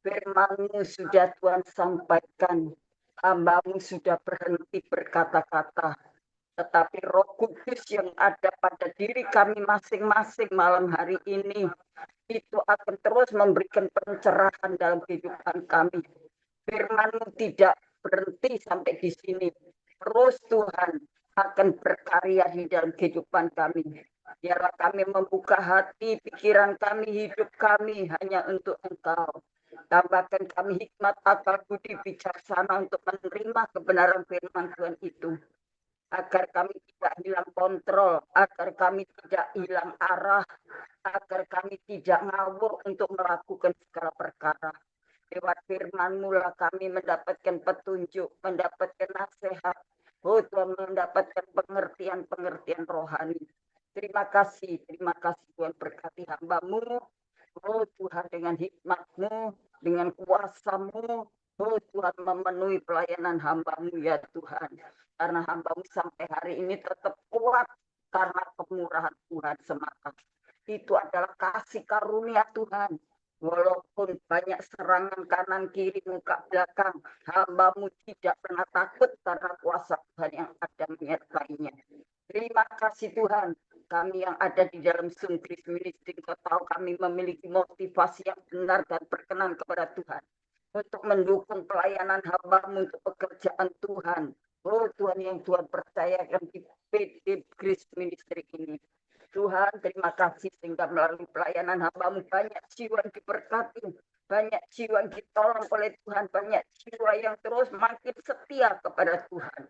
firman-Mu sudah Tuhan sampaikan. Hamba-Mu sudah berhenti berkata-kata. Tetapi Roh Kudus yang ada pada diri kami masing-masing malam hari ini, itu akan terus memberikan pencerahan dalam kehidupan kami. Firman-Mu tidak berhenti sampai di sini. Terus Tuhan akan berkarya di dalam kehidupan kami. Biarlah kami membuka hati, pikiran kami, hidup kami hanya untuk Engkau. Tambahkan kami hikmat, akal budi, bijaksana untuk menerima kebenaran firman Tuhan itu. Agar kami tidak hilang kontrol, agar kami tidak hilang arah, agar kami tidak ngawur untuk melakukan segala perkara. Lewat firman-Mu lah kami mendapatkan petunjuk, mendapatkan nasihat. Oh Tuhan, mendapatkan pengertian-pengertian rohani. Terima kasih Tuhan, berkati hamba-Mu. Oh Tuhan, dengan hikmat-Mu, dengan kuasa-Mu, oh Tuhan, memenuhi pelayanan hamba-Mu ya Tuhan. Karena hamba-Mu sampai hari ini tetap kuat karena kemurahan Tuhan semata. Itu adalah kasih karunia Tuhan. Walaupun banyak serangan kanan kiri muka belakang, hamba-Mu tidak pernah takut karena kuasa Tuhan yang ada menyertainya. Terima kasih Tuhan, kami yang ada di dalam Zoom Grace Ministry, Kau tahu kami memiliki motivasi yang benar dan berkenan kepada Tuhan untuk mendukung pelayanan hamba-Mu untuk pekerjaan Tuhan. Oh Tuhan, yang Tuhan percayakan di PT Grace Ministry ini. Tuhan, terima kasih sehingga melalui pelayanan hamba-Mu banyak jiwa yang diberkati, banyak jiwa yang ditolong oleh Tuhan, banyak jiwa yang terus makin setia kepada Tuhan.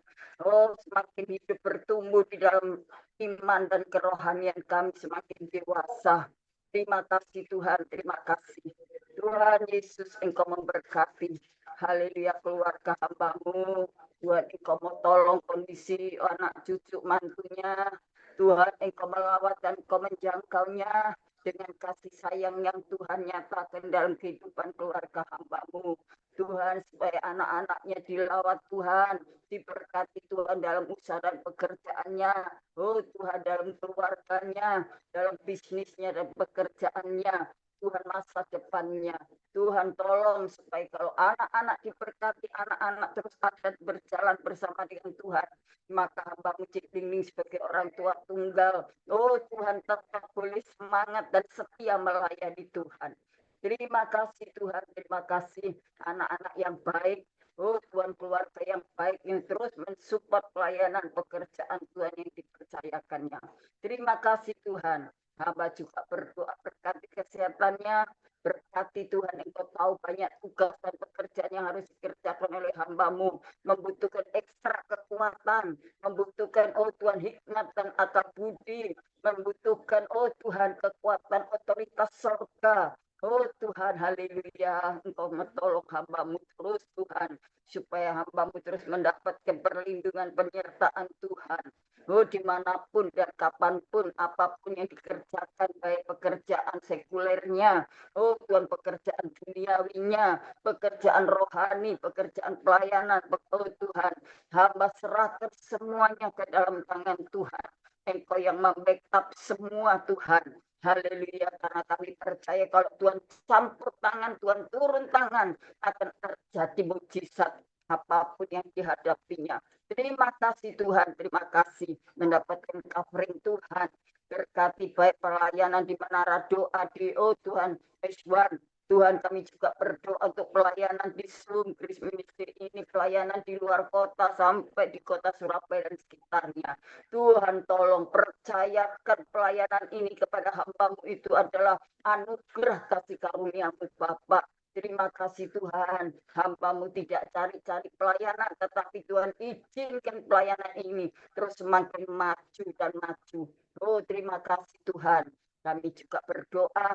Oh, semakin hidup bertumbuh di dalam iman dan kerohanian kami semakin dewasa. Terima kasih Tuhan, terima kasih. Tuhan Yesus, Engkau memberkati. Haleluya, keluarga hamba-Mu. Tuhan, Engkau mau tolong kondisi anak cucu mantunya. Tuhan, Engkau melawat dan Engkau menjangkaunya dengan kasih sayang yang Tuhan nyatakan dalam kehidupan keluarga hamba-Mu. Tuhan, supaya anak-anaknya dilawat Tuhan, diberkati Tuhan dalam usaha dan pekerjaannya. Oh Tuhan, dalam keluarganya, dalam bisnisnya dan pekerjaannya. Tuhan, masa depannya. Tuhan, tolong supaya kalau anak-anak diberkati, anak-anak terus ada berjalan bersama dengan Tuhan, maka hamba-Mu Cik Dingding sebagai orang tua tunggal, oh Tuhan, tetap boleh semangat dan setia melayani Tuhan. Terima kasih Tuhan, terima kasih anak-anak yang baik. Oh Tuhan, keluarga yang baik yang terus mensupport pelayanan pekerjaan Tuhan yang dipercayakannya. Terima kasih Tuhan. Hamba juga berdoa berkati kesehatannya, berkati Tuhan, Engkau tahu banyak tugas dan pekerjaan yang harus dikerjakan oleh hamba-Mu, membutuhkan ekstra kekuatan, membutuhkan oh Tuhan hikmat dan akal budi, membutuhkan oh Tuhan kekuatan otoritas surga. Oh Tuhan, haleluya, Engkau menolong hamba-Mu terus Tuhan, supaya hamba-Mu terus mendapatkan perlindungan penyertaan Tuhan. Oh dimanapun dan kapanpun, apapun yang dikerjakan, baik pekerjaan sekulernya, oh Tuhan, pekerjaan duniawinya, pekerjaan rohani, pekerjaan pelayanan, oh Tuhan, hamba serahkan semuanya ke dalam tangan Tuhan. Engkau yang membackup semua Tuhan. Haleluya, karena kami percaya kalau Tuhan campur tangan, Tuhan turun tangan, akan terjadi mujizat apapun yang dihadapinya. Terima kasih Tuhan, terima kasih mendapatkan covering Tuhan. Berkati baik pelayanan di menara doa di oh Tuhan, S1, Tuhan, kami juga berdoa untuk pelayanan di seluruh Grace Ministry ini, pelayanan di luar kota sampai di kota Surabaya dan sekitarnya. Tuhan, tolong percayakan pelayanan ini kepada hamba-Mu, itu adalah anugerah kasih karunia-Mu Bapa. Terima kasih Tuhan, hamba-Mu tidak cari-cari pelayanan, tetapi Tuhan izinkan pelayanan ini terus semakin maju dan maju. Oh, terima kasih Tuhan. Kami juga berdoa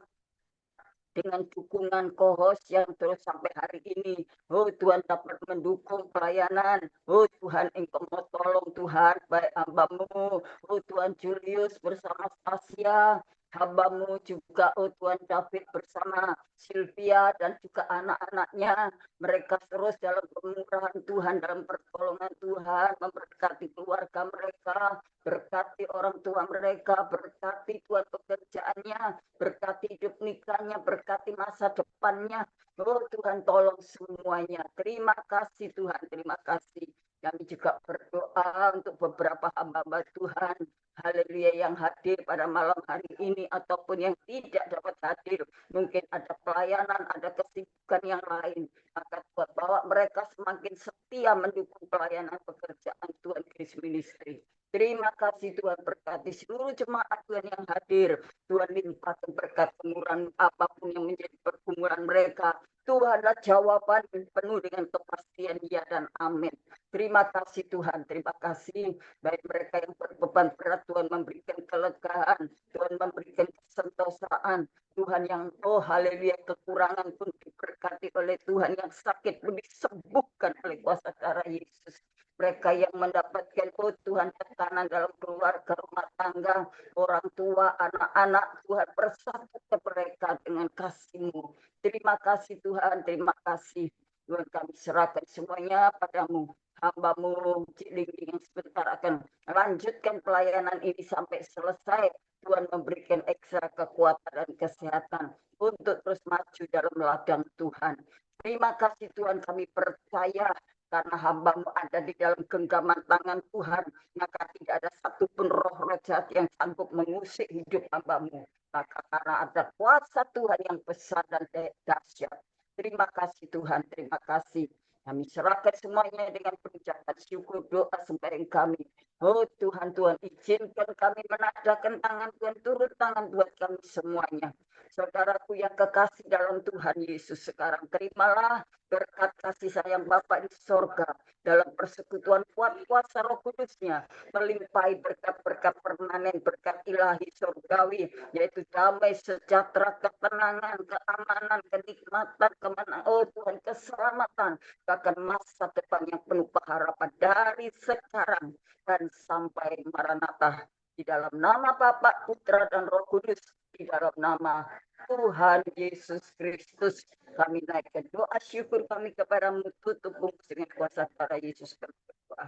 dengan dukungan co-host yang terus sampai hari ini. Oh Tuhan, dapat mendukung pelayanan. Oh Tuhan, Engkau mau tolong Tuhan, baik hamba-Mu. Oh Tuhan, Julius bersama Stasia. Hamba-Mu juga, oh Tuhan, David bersama Sylvia dan juga anak-anaknya. Mereka terus dalam kemurahan Tuhan, dalam pertolongan Tuhan, memberkati keluarga mereka, berkati orang tua mereka, berkati Tuhan pekerjaannya, berkati hidup nikahnya, berkati masa depannya. Oh Tuhan, tolong semuanya. Terima kasih Tuhan, terima kasih. Kami juga berdoa untuk beberapa hamba-hamba Tuhan, haleluya, yang hadir pada malam hari ini ataupun yang tidak dapat hadir. Mungkin ada pelayanan, ada kesibukan yang lain. Maka Tuhan, bawa mereka semakin setia mendukung pelayanan pekerjaan Tuhan Grace Ministry. Terima kasih Tuhan, berkati seluruh jemaat Tuhan yang hadir. Tuhan, limpahkan berkat kemurahan apapun yang menjadi pergumulan mereka. Tuhanlah jawaban penuh dengan kepastian ya dan amin. Terima kasih Tuhan, terima kasih. Baik mereka yang berbeban berat, Tuhan memberikan kelegaan, Tuhan memberikan kesentosaan. Tuhan yang, oh haleluya, kekurangan pun diberkati oleh Tuhan, yang sakit pun disembuhkan oleh kuasa darah Yesus. Mereka yang mendapatkan, oh Tuhan, tekanan dalam keluarga, rumah tangga, orang tua, anak-anak, Tuhan persatukan mereka dengan kasih-Mu. Terima kasih Tuhan, terima kasih. Tuhan, kami serahkan semuanya padamu. Hamba-Mu Cik Lingling yang sebentar akan lanjutkan pelayanan ini sampai selesai. Tuhan memberikan ekstra kekuatan dan kesehatan untuk terus maju dalam ladang Tuhan. Terima kasih Tuhan, kami percaya karena hamba-Mu ada di dalam genggaman tangan Tuhan, maka tidak ada satupun roh-roh jahat yang sanggup mengusik hidup hamba-Mu. Maka karena ada kuasa Tuhan yang besar dan dahsyat. Terima kasih Tuhan, terima kasih. Kami serahkan semuanya dengan pengucapan syukur, doa sembahyang kami. Oh Tuhan, Tuhan izinkan kami menadahkan tangan Tuhan, turun tangan buat kami semuanya. Saudaraku yang kekasih dalam Tuhan Yesus, sekarang terimalah berkat kasih sayang Bapa di sorga dalam persekutuan kuat kuasa Roh Kudusnya, melimpahi berkat-berkat permanen, berkat ilahi surgawi, yaitu damai, sejahtera, ketenangan, keamanan, kenikmatan, kemenangan, oh Tuhan, keselamatan, bahkan masa depan yang penuh pengharapan dari sekarang dan sampai Maranatha. Di dalam nama Bapa, Putra, dan Roh Kudus, di dalam nama Tuhan Yesus Kristus, kami naikkan doa syukur kami kepadamu, tutup bungkus dengan kuasa darah Yesus.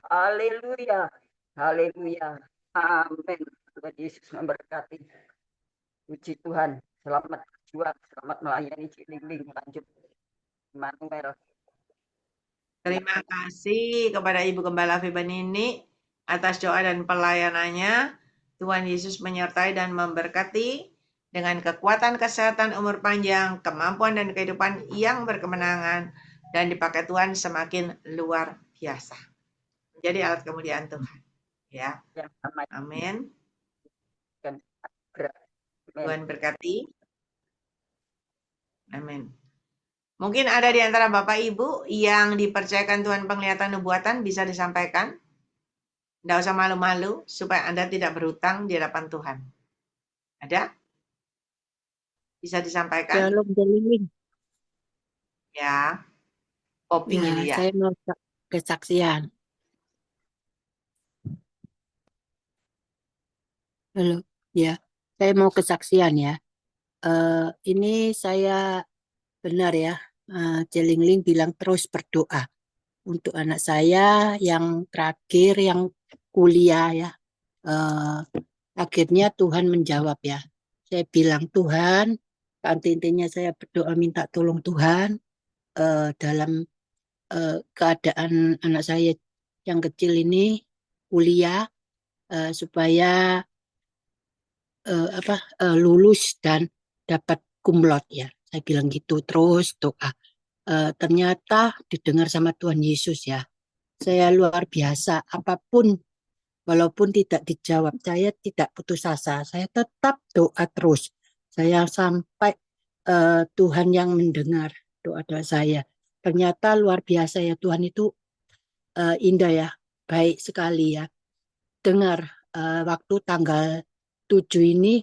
Haleluya, haleluya, amin. Tuhan Yesus memberkati. Puji Tuhan, selamat berjuang, selamat melayani Cik Lingling. Lanjut, Manuel. Terima kasih kepada Ibu Gembala Fibanini atas doa dan pelayanannya. Tuhan Yesus menyertai dan memberkati dengan kekuatan, kesehatan, umur panjang, kemampuan dan kehidupan yang berkemenangan, dan dipakai Tuhan semakin luar biasa. Menjadi alat kemuliaan Tuhan. Ya. Amin. Tuhan berkati. Amin. Mungkin ada di antara Bapak Ibu yang dipercayakan Tuhan penglihatan nubuatan, bisa disampaikan. Tidak usah malu-malu supaya Anda tidak berhutang di hadapan Tuhan. Ada? Bisa disampaikan? Shalom Jeliling. Ya. Popping Ya, ini ya. saya mau kesaksian. Halo, ya, saya mau kesaksian ya. Ini saya benar ya. Jelingling bilang terus berdoa untuk anak saya yang terakhir yang kuliah ya. Akhirnya Tuhan menjawab ya. Saya bilang Tuhan, intinya saya berdoa minta tolong Tuhan dalam keadaan anak saya yang kecil ini kuliah supaya lulus dan dapat kumlot ya. Saya bilang gitu, terus doa. Ternyata didengar sama Tuhan Yesus ya. Saya luar biasa, apapun walaupun tidak dijawab, saya tidak putus asa. Saya tetap doa terus. Saya sampai Tuhan yang mendengar doa-doa saya. Ternyata luar biasa ya, Tuhan itu indah ya, baik sekali ya. Dengar waktu tanggal 7 ini,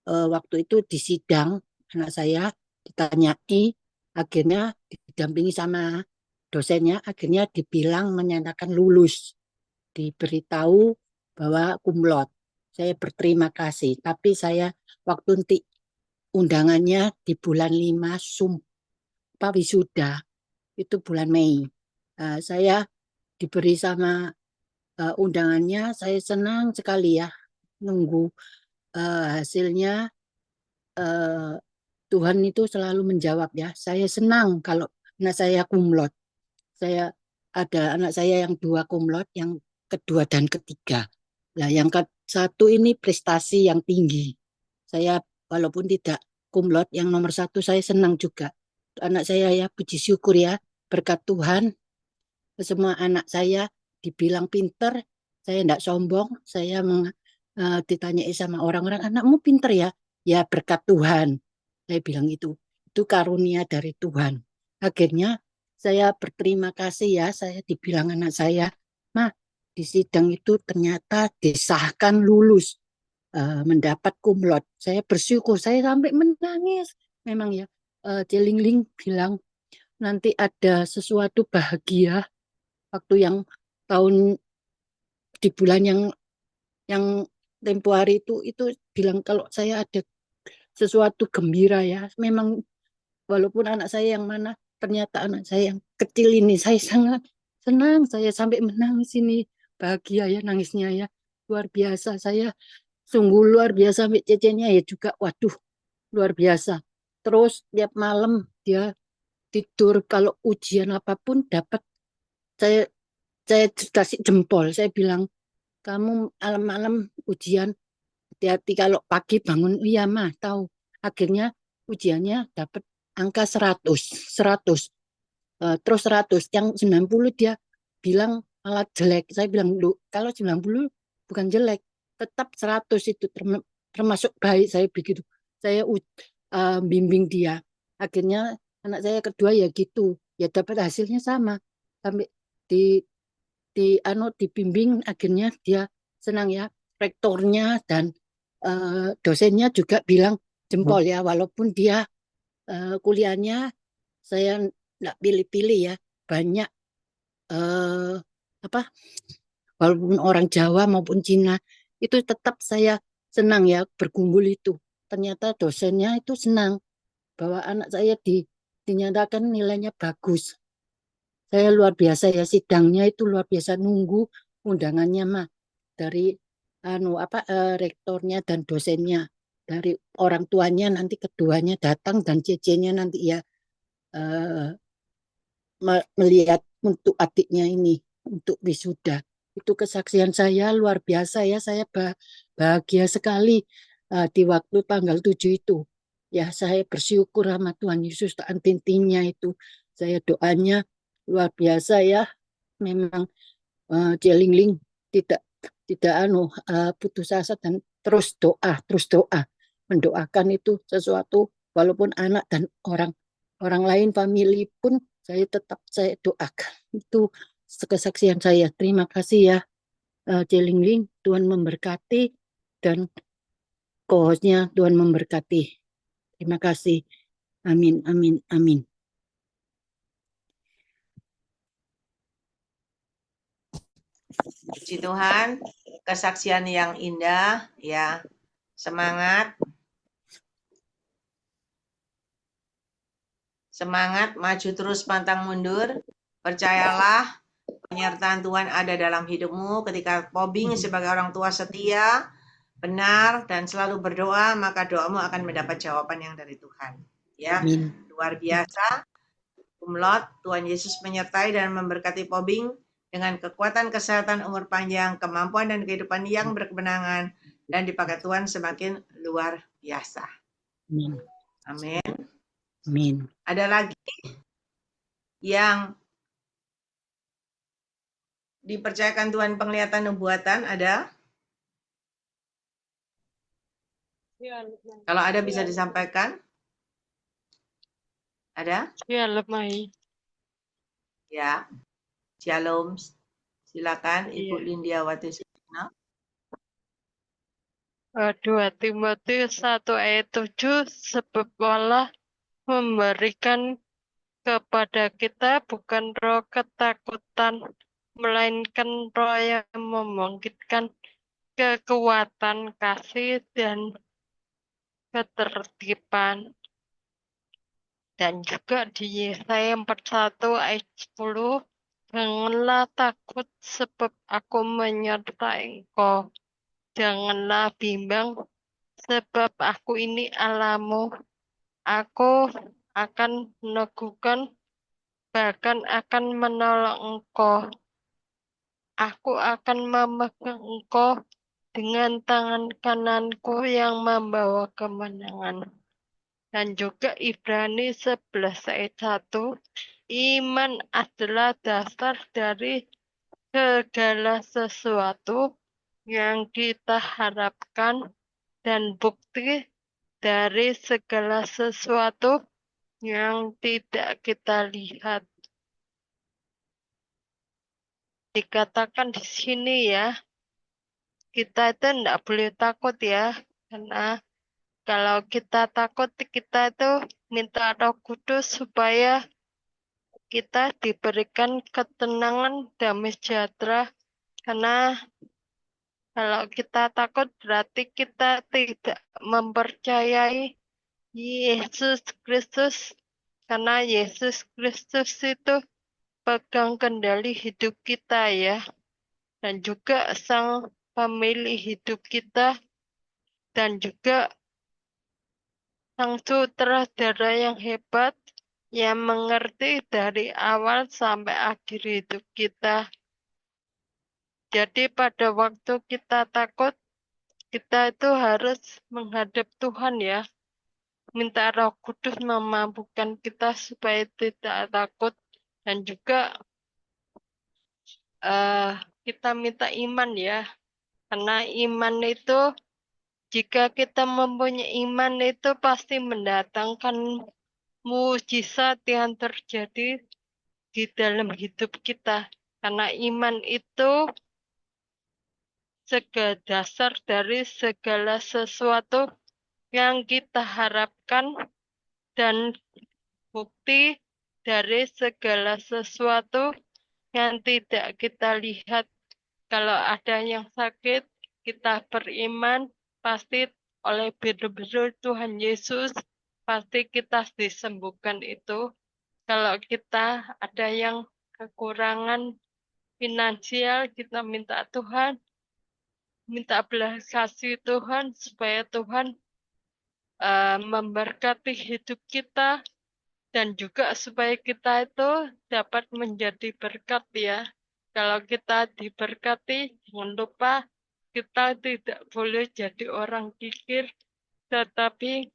waktu itu di sidang, anak saya ditanyai, akhirnya didampingi sama dosennya, akhirnya dibilang menyatakan lulus, diberitahu bahwa kumlot. Saya berterima kasih, tapi saya waktu nanti undangannya di bulan 5 wisuda, itu bulan Mei. Saya diberi sama undangannya, saya senang sekali ya, nunggu hasilnya. Tuhan itu selalu menjawab ya. Saya senang kalau anak saya kumlot. Saya ada anak saya yang 2 kumlot, yang kedua dan ketiga. Nah, yang satu ini prestasi yang tinggi. Saya walaupun tidak kumlot, yang nomor 1 saya senang juga. Anak saya ya, puji syukur ya, berkat Tuhan. Semua anak saya dibilang pinter, saya tidak sombong. Saya ditanyai sama orang-orang, anakmu pinter ya? Ya berkat Tuhan. Saya bilang itu karunia dari Tuhan. Akhirnya saya berterima kasih ya, saya dibilang anak saya, "Mah, di sidang itu ternyata disahkan lulus, mendapat kumlot." Saya bersyukur, saya sampai menangis. Memang ya, Celingling bilang nanti ada sesuatu bahagia waktu yang tahun di bulan yang tempo hari itu bilang kalau saya ada sesuatu gembira ya. Memang walaupun anak saya yang mana, ternyata anak saya yang kecil ini saya sangat senang, saya sampai menangis ini, bahagia ya nangisnya ya. Luar biasa, saya sungguh luar biasa. Sampai cecenya ya juga, waduh, luar biasa. Terus tiap malam dia tidur, kalau ujian apapun dapat, saya saya kasih jempol. Saya bilang, kamu malam-malam ujian, hati-hati kalau pagi bangun. Iya mah, tahu. Akhirnya ujiannya dapat angka 100. Terus 100, yang 90 dia bilang malah jelek. Saya bilang, lu kalau 90 bukan jelek, tetap 100 itu termasuk baik. Saya begitu. Saya bimbing dia. Akhirnya anak saya kedua ya gitu, ya dapat hasilnya sama. Sampai di dibimbing, akhirnya dia senang ya. Rektornya dan dosennya juga bilang jempol ya, walaupun dia kuliahnya saya nggak pilih-pilih ya, banyak apa, walaupun orang Jawa maupun Cina, itu tetap saya senang ya berkumpul itu. Ternyata dosennya itu senang bahwa anak saya dinyatakan nilainya bagus. Saya luar biasa ya, sidangnya itu luar biasa, nunggu undangannya mah dari rektornya dan dosennya, dari orang tuanya nanti keduanya datang, dan cecenya nanti ya melihat untuk adiknya ini untuk wisuda. Itu kesaksian saya luar biasa ya, saya bahagia sekali di waktu tanggal 7 itu. Ya, saya bersyukur sama Tuhan Yesus, tak henti-hentinya itu. Saya doanya luar biasa ya. Memang Celingling tidak putus asa dan terus doa, mendoakan itu sesuatu, walaupun anak dan orang lain, famili pun saya tetap saya doakan. Itu kesaksian saya. Terima kasih ya Celingling, Tuhan memberkati, dan co-hostnya Tuhan memberkati. Terima kasih. Amin, amin, amin. Puji Tuhan, kesaksian yang indah ya. Semangat. Semangat, maju terus pantang mundur. Percayalah penyertaan Tuhan ada dalam hidupmu. Ketika Pobing sebagai orang tua setia, benar, dan selalu berdoa, maka doamu akan mendapat jawaban yang dari Tuhan. Ya, Amin. luar biasa. Kumlot, Tuhan Yesus menyertai dan memberkati Pobing dengan kekuatan, kesehatan, umur panjang, kemampuan dan kehidupan yang berkemenangan, dan dipakai Tuhan semakin luar biasa. Amin. Amin. Amin. Ada lagi yang dipercayakan Tuhan penglihatan nubuatan? Ada? Kalau ada bisa disampaikan? Ada? Ya, lemai. Ya. Shalom. Silakan Ibu Iya. Lindiawati Sukma. 2 Timotius 1 ayat 7, sebab Allah memberikan kepada kita bukan roh ketakutan, melainkan roh yang membangkitkan kekuatan, kasih, dan ketertiban. Dan juga di Yesaya 41 ayat 10, janganlah takut sebab aku menyertai engkau. Janganlah bimbang sebab aku ini Allahmu. Aku akan meneguhkan, bahkan akan menolong engkau. Aku akan memegang engkau dengan tangan kananku yang membawa kemenangan. Dan juga Ibrani 11 ayat 1, iman adalah dasar dari segala sesuatu yang kita harapkan dan bukti dari segala sesuatu yang tidak kita lihat. Dikatakan di sini ya, kita itu tidak boleh takut ya, karena kalau kita takut, kita itu minta Roh Kudus supaya kita diberikan ketenangan, damai sejahtera. Karena kalau kita takut berarti kita tidak mempercayai Yesus Kristus. Karena Yesus Kristus itu pegang kendali hidup kita ya. Dan juga sang pemilik hidup kita. Dan juga sang sutradara yang hebat yang mengerti dari awal sampai akhir hidup kita. Jadi pada waktu kita takut, kita itu harus menghadap Tuhan ya. Minta Roh Kudus memampukan kita supaya tidak takut. Dan juga kita minta iman ya. Karena iman itu, jika kita mempunyai iman itu pasti mendatangkan mujizat yang terjadi di dalam hidup kita. Karena iman itu segala dasar dari segala sesuatu yang kita harapkan dan bukti dari segala sesuatu yang tidak kita lihat. Kalau ada yang sakit, kita beriman, pasti oleh biru-biru Tuhan Yesus, pasti kita disembuhkan itu. Kalau kita ada yang kekurangan finansial, kita minta Tuhan, minta belas kasih Tuhan, supaya Tuhan memberkati hidup kita, dan juga supaya kita itu dapat menjadi berkat ya. Kalau kita diberkati, jangan lupa kita tidak boleh jadi orang kikir, tetapi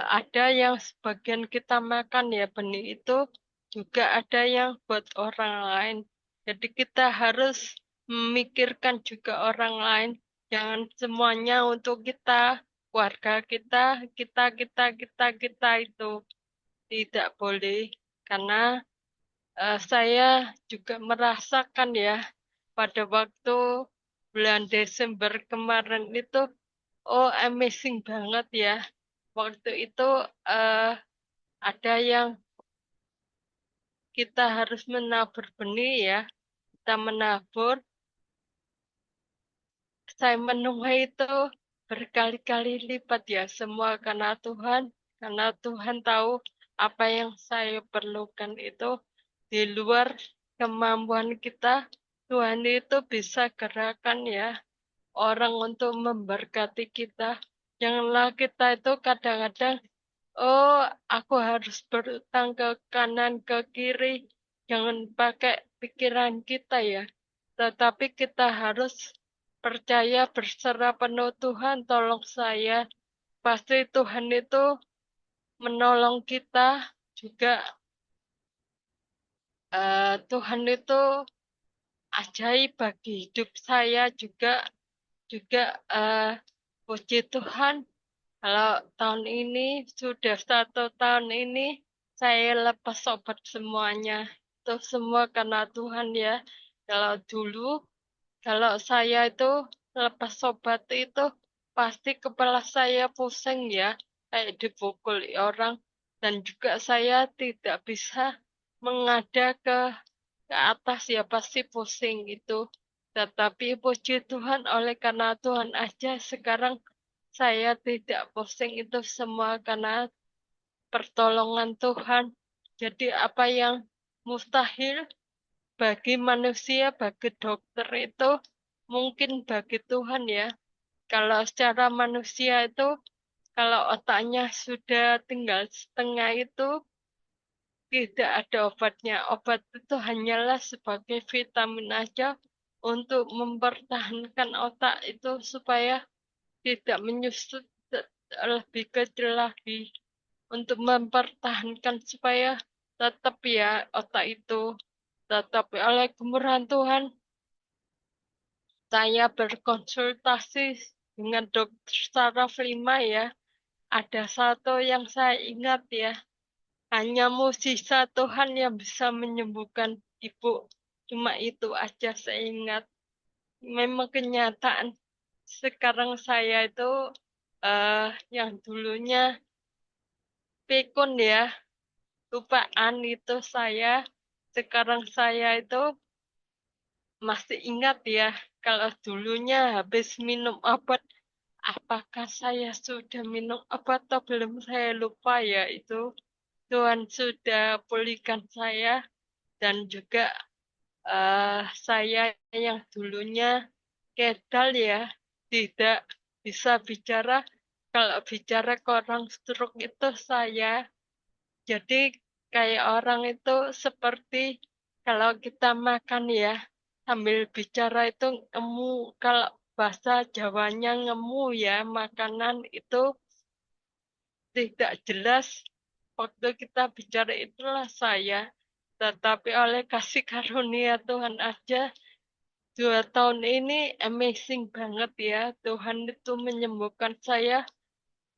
ada yang sebagian kita makan ya, benih itu juga ada yang buat orang lain. Jadi kita harus memikirkan juga orang lain. Jangan semuanya untuk kita, keluarga kita itu tidak boleh. Karena saya juga merasakan ya, pada waktu bulan Desember kemarin itu, amazing banget ya. Waktu itu ada yang kita harus menabur benih ya. Kita menabur, saya menuai itu berkali-kali lipat ya, semua karena Tuhan tahu apa yang saya perlukan itu di luar kemampuan kita. Tuhan itu bisa gerakan ya orang untuk memberkati kita. Janganlah kita itu kadang-kadang, oh aku harus berutang ke kanan ke kiri. Jangan pakai pikiran kita ya. Tetapi kita harus percaya, berserah penuh, Tuhan tolong saya. Pasti Tuhan itu menolong kita juga. Tuhan itu ajaib bagi hidup saya juga puji Tuhan kalau tahun ini sudah 1 tahun ini saya lepas obat semuanya. Itu semua karena Tuhan ya. Kalau saya itu lepas obat itu pasti kepala saya pusing ya, kayak dipukul orang, dan juga saya tidak bisa mengada ke atas ya, pasti pusing gitu. Tetapi puji Tuhan, oleh karena Tuhan aja sekarang saya tidak pusing, itu semua karena pertolongan Tuhan. Jadi apa yang mustahil bagi manusia, bagi dokter itu mungkin bagi Tuhan ya. Kalau secara manusia itu, kalau otaknya sudah tinggal setengah itu, tidak ada obatnya. Obat itu hanyalah sebagai vitamin aja untuk mempertahankan otak itu supaya tidak menyusut lebih kecil lagi. Untuk mempertahankan supaya tetap ya otak itu. Tetapi oleh kemurahan Tuhan, saya berkonsultasi dengan dokter saraf 5 ya. Ada satu yang saya ingat ya. Hanya mukjizat Tuhan yang bisa menyembuhkan ibu. Cuma itu aja saya ingat. Memang kenyataan sekarang saya itu yang dulunya pikun ya, lupaan itu saya. Sekarang saya itu masih ingat ya, kalau dulunya habis minum obat, apakah saya sudah minum obat atau belum, saya lupa ya itu. Tuhan sudah pulihkan saya, dan juga saya yang dulunya kedal ya, tidak bisa bicara. Kalau bicara ke orang stroke itu saya, jadi kayak orang itu seperti kalau kita makan ya, sambil bicara itu ngemu, kalau bahasa Jawanya ngemu ya, makanan itu tidak jelas. Waktu kita bicara itulah saya. Tetapi oleh kasih karunia Tuhan aja, 2 tahun ini amazing banget ya. Tuhan itu menyembuhkan saya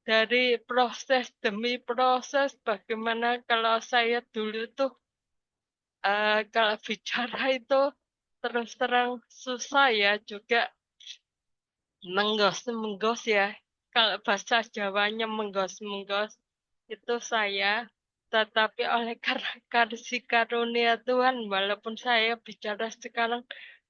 dari proses demi proses. Bagaimana kalau saya dulu tuh kalau bicara itu terus terang susah ya, juga menggos-menggos ya. Kalau bahasa Jawanya menggos-menggos itu saya. Tetapi oleh karena kasih karunia Tuhan, walaupun saya bicara sekarang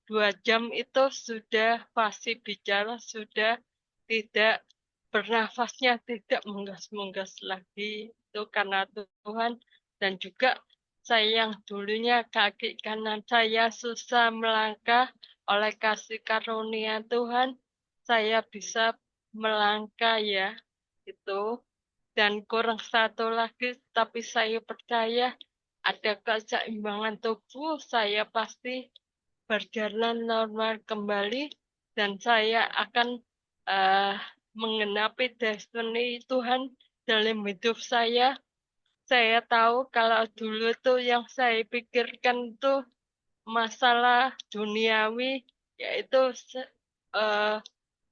2 jam itu sudah fasih bicara, sudah tidak bernafasnya, tidak menggos-menggos lagi. Itu karena Tuhan. Dan juga saya yang dulunya kaki kanan saya susah melangkah, oleh kasih karunia Tuhan saya bisa melangkah ya, itu. Dan kurang satu lagi, tapi saya percaya ada keseimbangan tubuh, saya pasti berjalan normal kembali, dan saya akan uh, menggenapi destiny Tuhan dalam hidup saya. Saya tahu kalau dulu tuh yang saya pikirkan tuh masalah duniawi, yaitu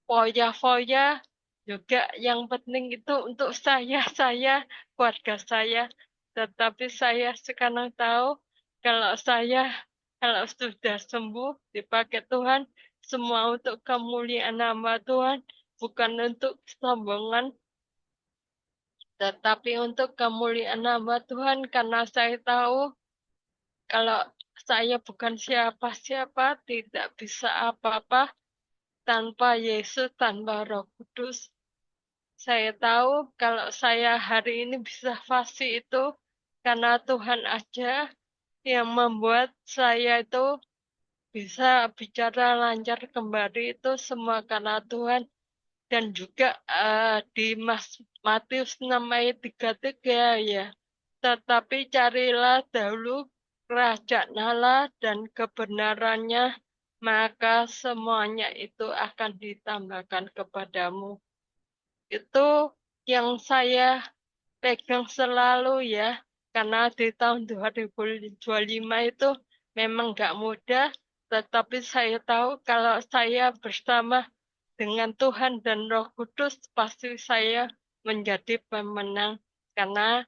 foya-foya, juga yang penting itu untuk saya, keluarga saya. Tetapi saya sekarang tahu kalau kalau sudah sembuh, dipakai Tuhan, semua untuk kemuliaan nama Tuhan, bukan untuk kesombongan, tetapi untuk kemuliaan nama Tuhan, karena saya tahu kalau saya bukan siapa-siapa, tidak bisa apa-apa tanpa Yesus, tanpa Roh Kudus. Saya tahu kalau saya hari ini bisa fasih itu karena Tuhan aja yang membuat saya itu bisa bicara lancar kembali, itu semua karena Tuhan. Dan juga di Matius 6 ayat 33 ya. Tetapi carilah dahulu kerajaan Allah dan kebenarannya, maka semuanya itu akan ditambahkan kepadamu. Itu yang saya pegang selalu ya, karena di tahun 2025 itu memang nggak mudah, tetapi saya tahu kalau saya bersama dengan Tuhan dan Roh Kudus pasti saya menjadi pemenang, karena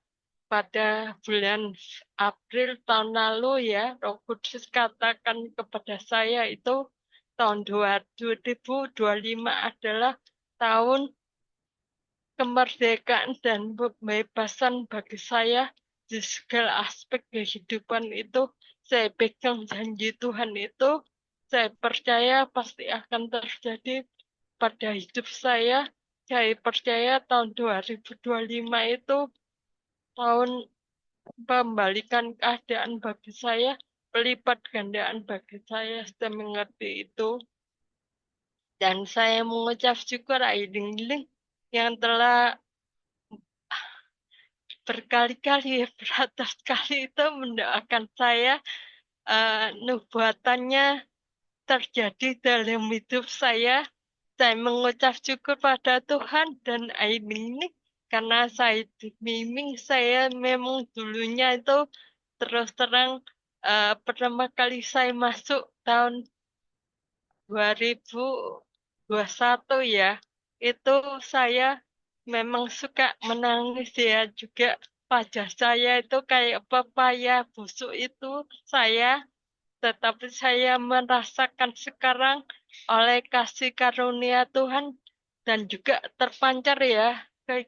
pada bulan April tahun lalu ya, Roh Kudus katakan kepada saya itu tahun 2025 adalah tahun kemerdekaan dan pembebasan bagi saya di segala aspek kehidupan itu. Saya pegang janji Tuhan itu, saya percaya pasti akan terjadi pada hidup saya. Saya percaya tahun 2025 itu tahun pembalikan keadaan bagi saya, pelipat gandaan bagi saya. Saya mengerti itu. Dan saya mengucap syukur Aiding yang telah berkali-kali beratus kali itu mendoakan saya, nubuatannya terjadi dalam hidup saya. Saya mengucap syukur pada Tuhan dan ini karena saya dibimbing. Saya memang dulunya itu terus terang pertama kali saya masuk tahun 2021 ya, itu saya memang suka menangis ya juga. Wajah saya itu kayak pepaya busuk itu saya, tetapi saya merasakan sekarang oleh kasih karunia Tuhan dan juga terpancar ya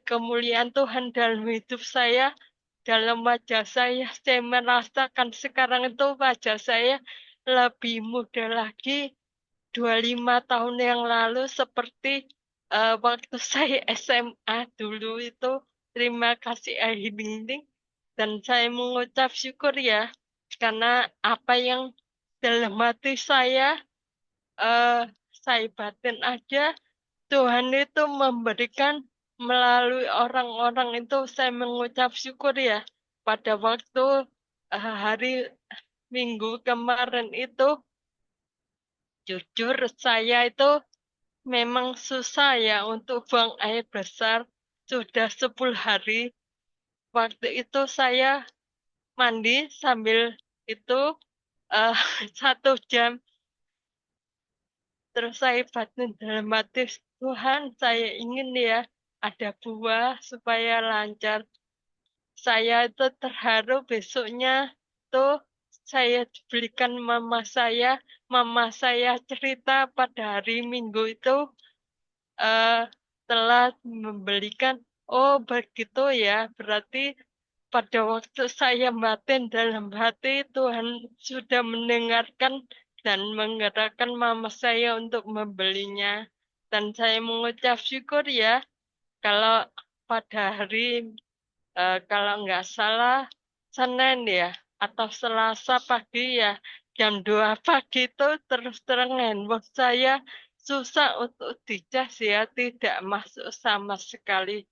kemuliaan Tuhan dalam hidup saya, dalam wajah saya merasakan sekarang itu wajah saya lebih muda lagi 25 tahun yang lalu seperti waktu saya SMA dulu itu. Terima kasih Aiding dan saya mengucap syukur ya karena apa yang dalam hati saya batin aja Tuhan itu memberikan melalui orang-orang itu. Saya mengucap syukur ya pada waktu hari Minggu kemarin itu. Jujur saya itu memang susah ya untuk buang air besar. Sudah 10 hari. Waktu itu saya mandi sambil itu 1 jam. Terus saya batin dalam hati, Tuhan saya ingin ya ada buah supaya lancar. Saya itu terharu besoknya tuh saya dibelikan mama saya. Mama saya cerita pada hari Minggu itu telah membelikan. Oh begitu ya, berarti pada waktu saya batin dalam hati Tuhan sudah mendengarkan dan menggerakkan mama saya untuk membelinya. Dan saya mengucap syukur ya kalau pada hari kalau nggak salah Senin ya atau Selasa pagi ya jam 2 pagi itu terus terang handphone saya susah untuk dicas ya, tidak masuk sama sekali.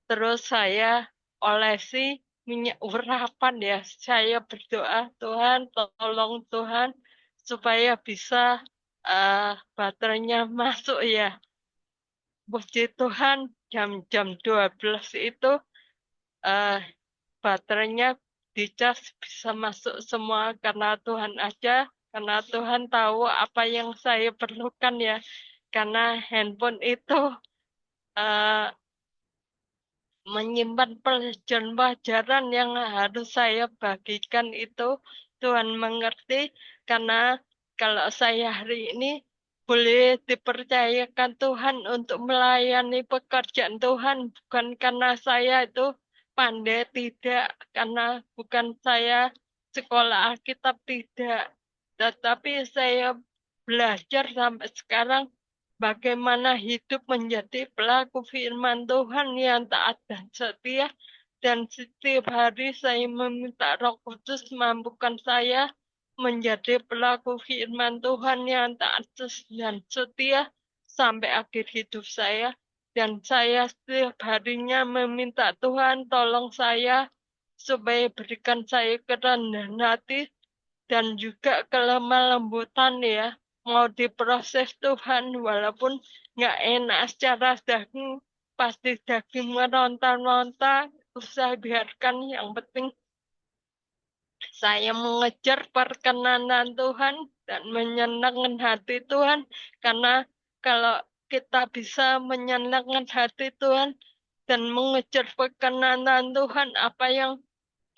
Terus saya olesi minyak urapan ya. Saya berdoa, Tuhan tolong Tuhan supaya bisa baterainya masuk ya. Puji Tuhan jam-jam 12 itu baterainya dicas bisa masuk semua karena Tuhan aja. Karena Tuhan tahu apa yang saya perlukan ya. Karena handphone itu menyimpan pelajaran yang harus saya bagikan itu. Tuhan mengerti karena kalau saya hari ini boleh dipercayakan Tuhan untuk melayani pekerjaan Tuhan bukan karena saya itu pandai, tidak, karena bukan saya sekolah Alkitab, tidak, tetapi saya belajar sampai sekarang bagaimana hidup menjadi pelaku firman Tuhan yang taat dan setia. Dan setiap hari saya meminta Roh Kudus mampukan saya menjadi pelaku firman Tuhan yang taat dan setia sampai akhir hidup saya. Dan saya setiap harinya meminta Tuhan tolong saya supaya berikan saya kerendahan hati dan juga kelemah lembutan ya. Mau diproses Tuhan walaupun nggak enak secara daging, pasti daging meronta-ronta usah biarkan, yang penting saya mengejar perkenanan Tuhan dan menyenangkan hati Tuhan. Karena kalau kita bisa menyenangkan hati Tuhan dan mengejar perkenanan Tuhan, apa yang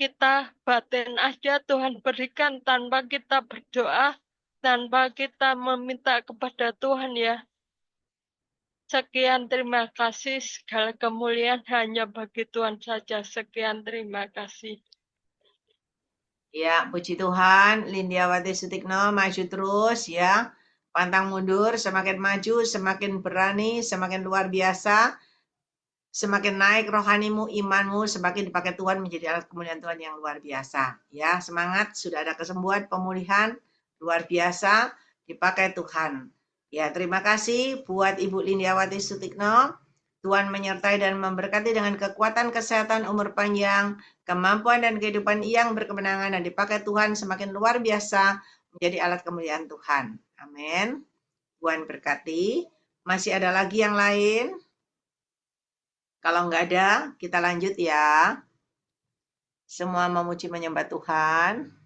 kita batin aja Tuhan berikan tanpa kita berdoa, tanpa kita meminta kepada Tuhan ya. Sekian, terima kasih. Segala kemuliaan hanya bagi Tuhan saja. Sekian, terima kasih. Ya, puji Tuhan, Lindiawati Sutikno maju terus ya. Pantang mundur, semakin maju, semakin berani, semakin luar biasa. Semakin naik rohanimu, imanmu, semakin dipakai Tuhan menjadi alat kemuliaan Tuhan yang luar biasa. Ya, semangat, sudah ada kesembuhan, pemulihan, luar biasa, dipakai Tuhan. Ya, terima kasih buat Ibu Lindiawati Sutikno. Tuhan menyertai dan memberkati dengan kekuatan kesehatan, umur panjang, kemampuan dan kehidupan yang berkemenangan, dan dipakai Tuhan semakin luar biasa menjadi alat kemuliaan Tuhan. Amin. Tuhan berkati. Masih ada lagi yang lain? Kalau nggak ada, kita lanjut ya. Semua memuji menyembah Tuhan.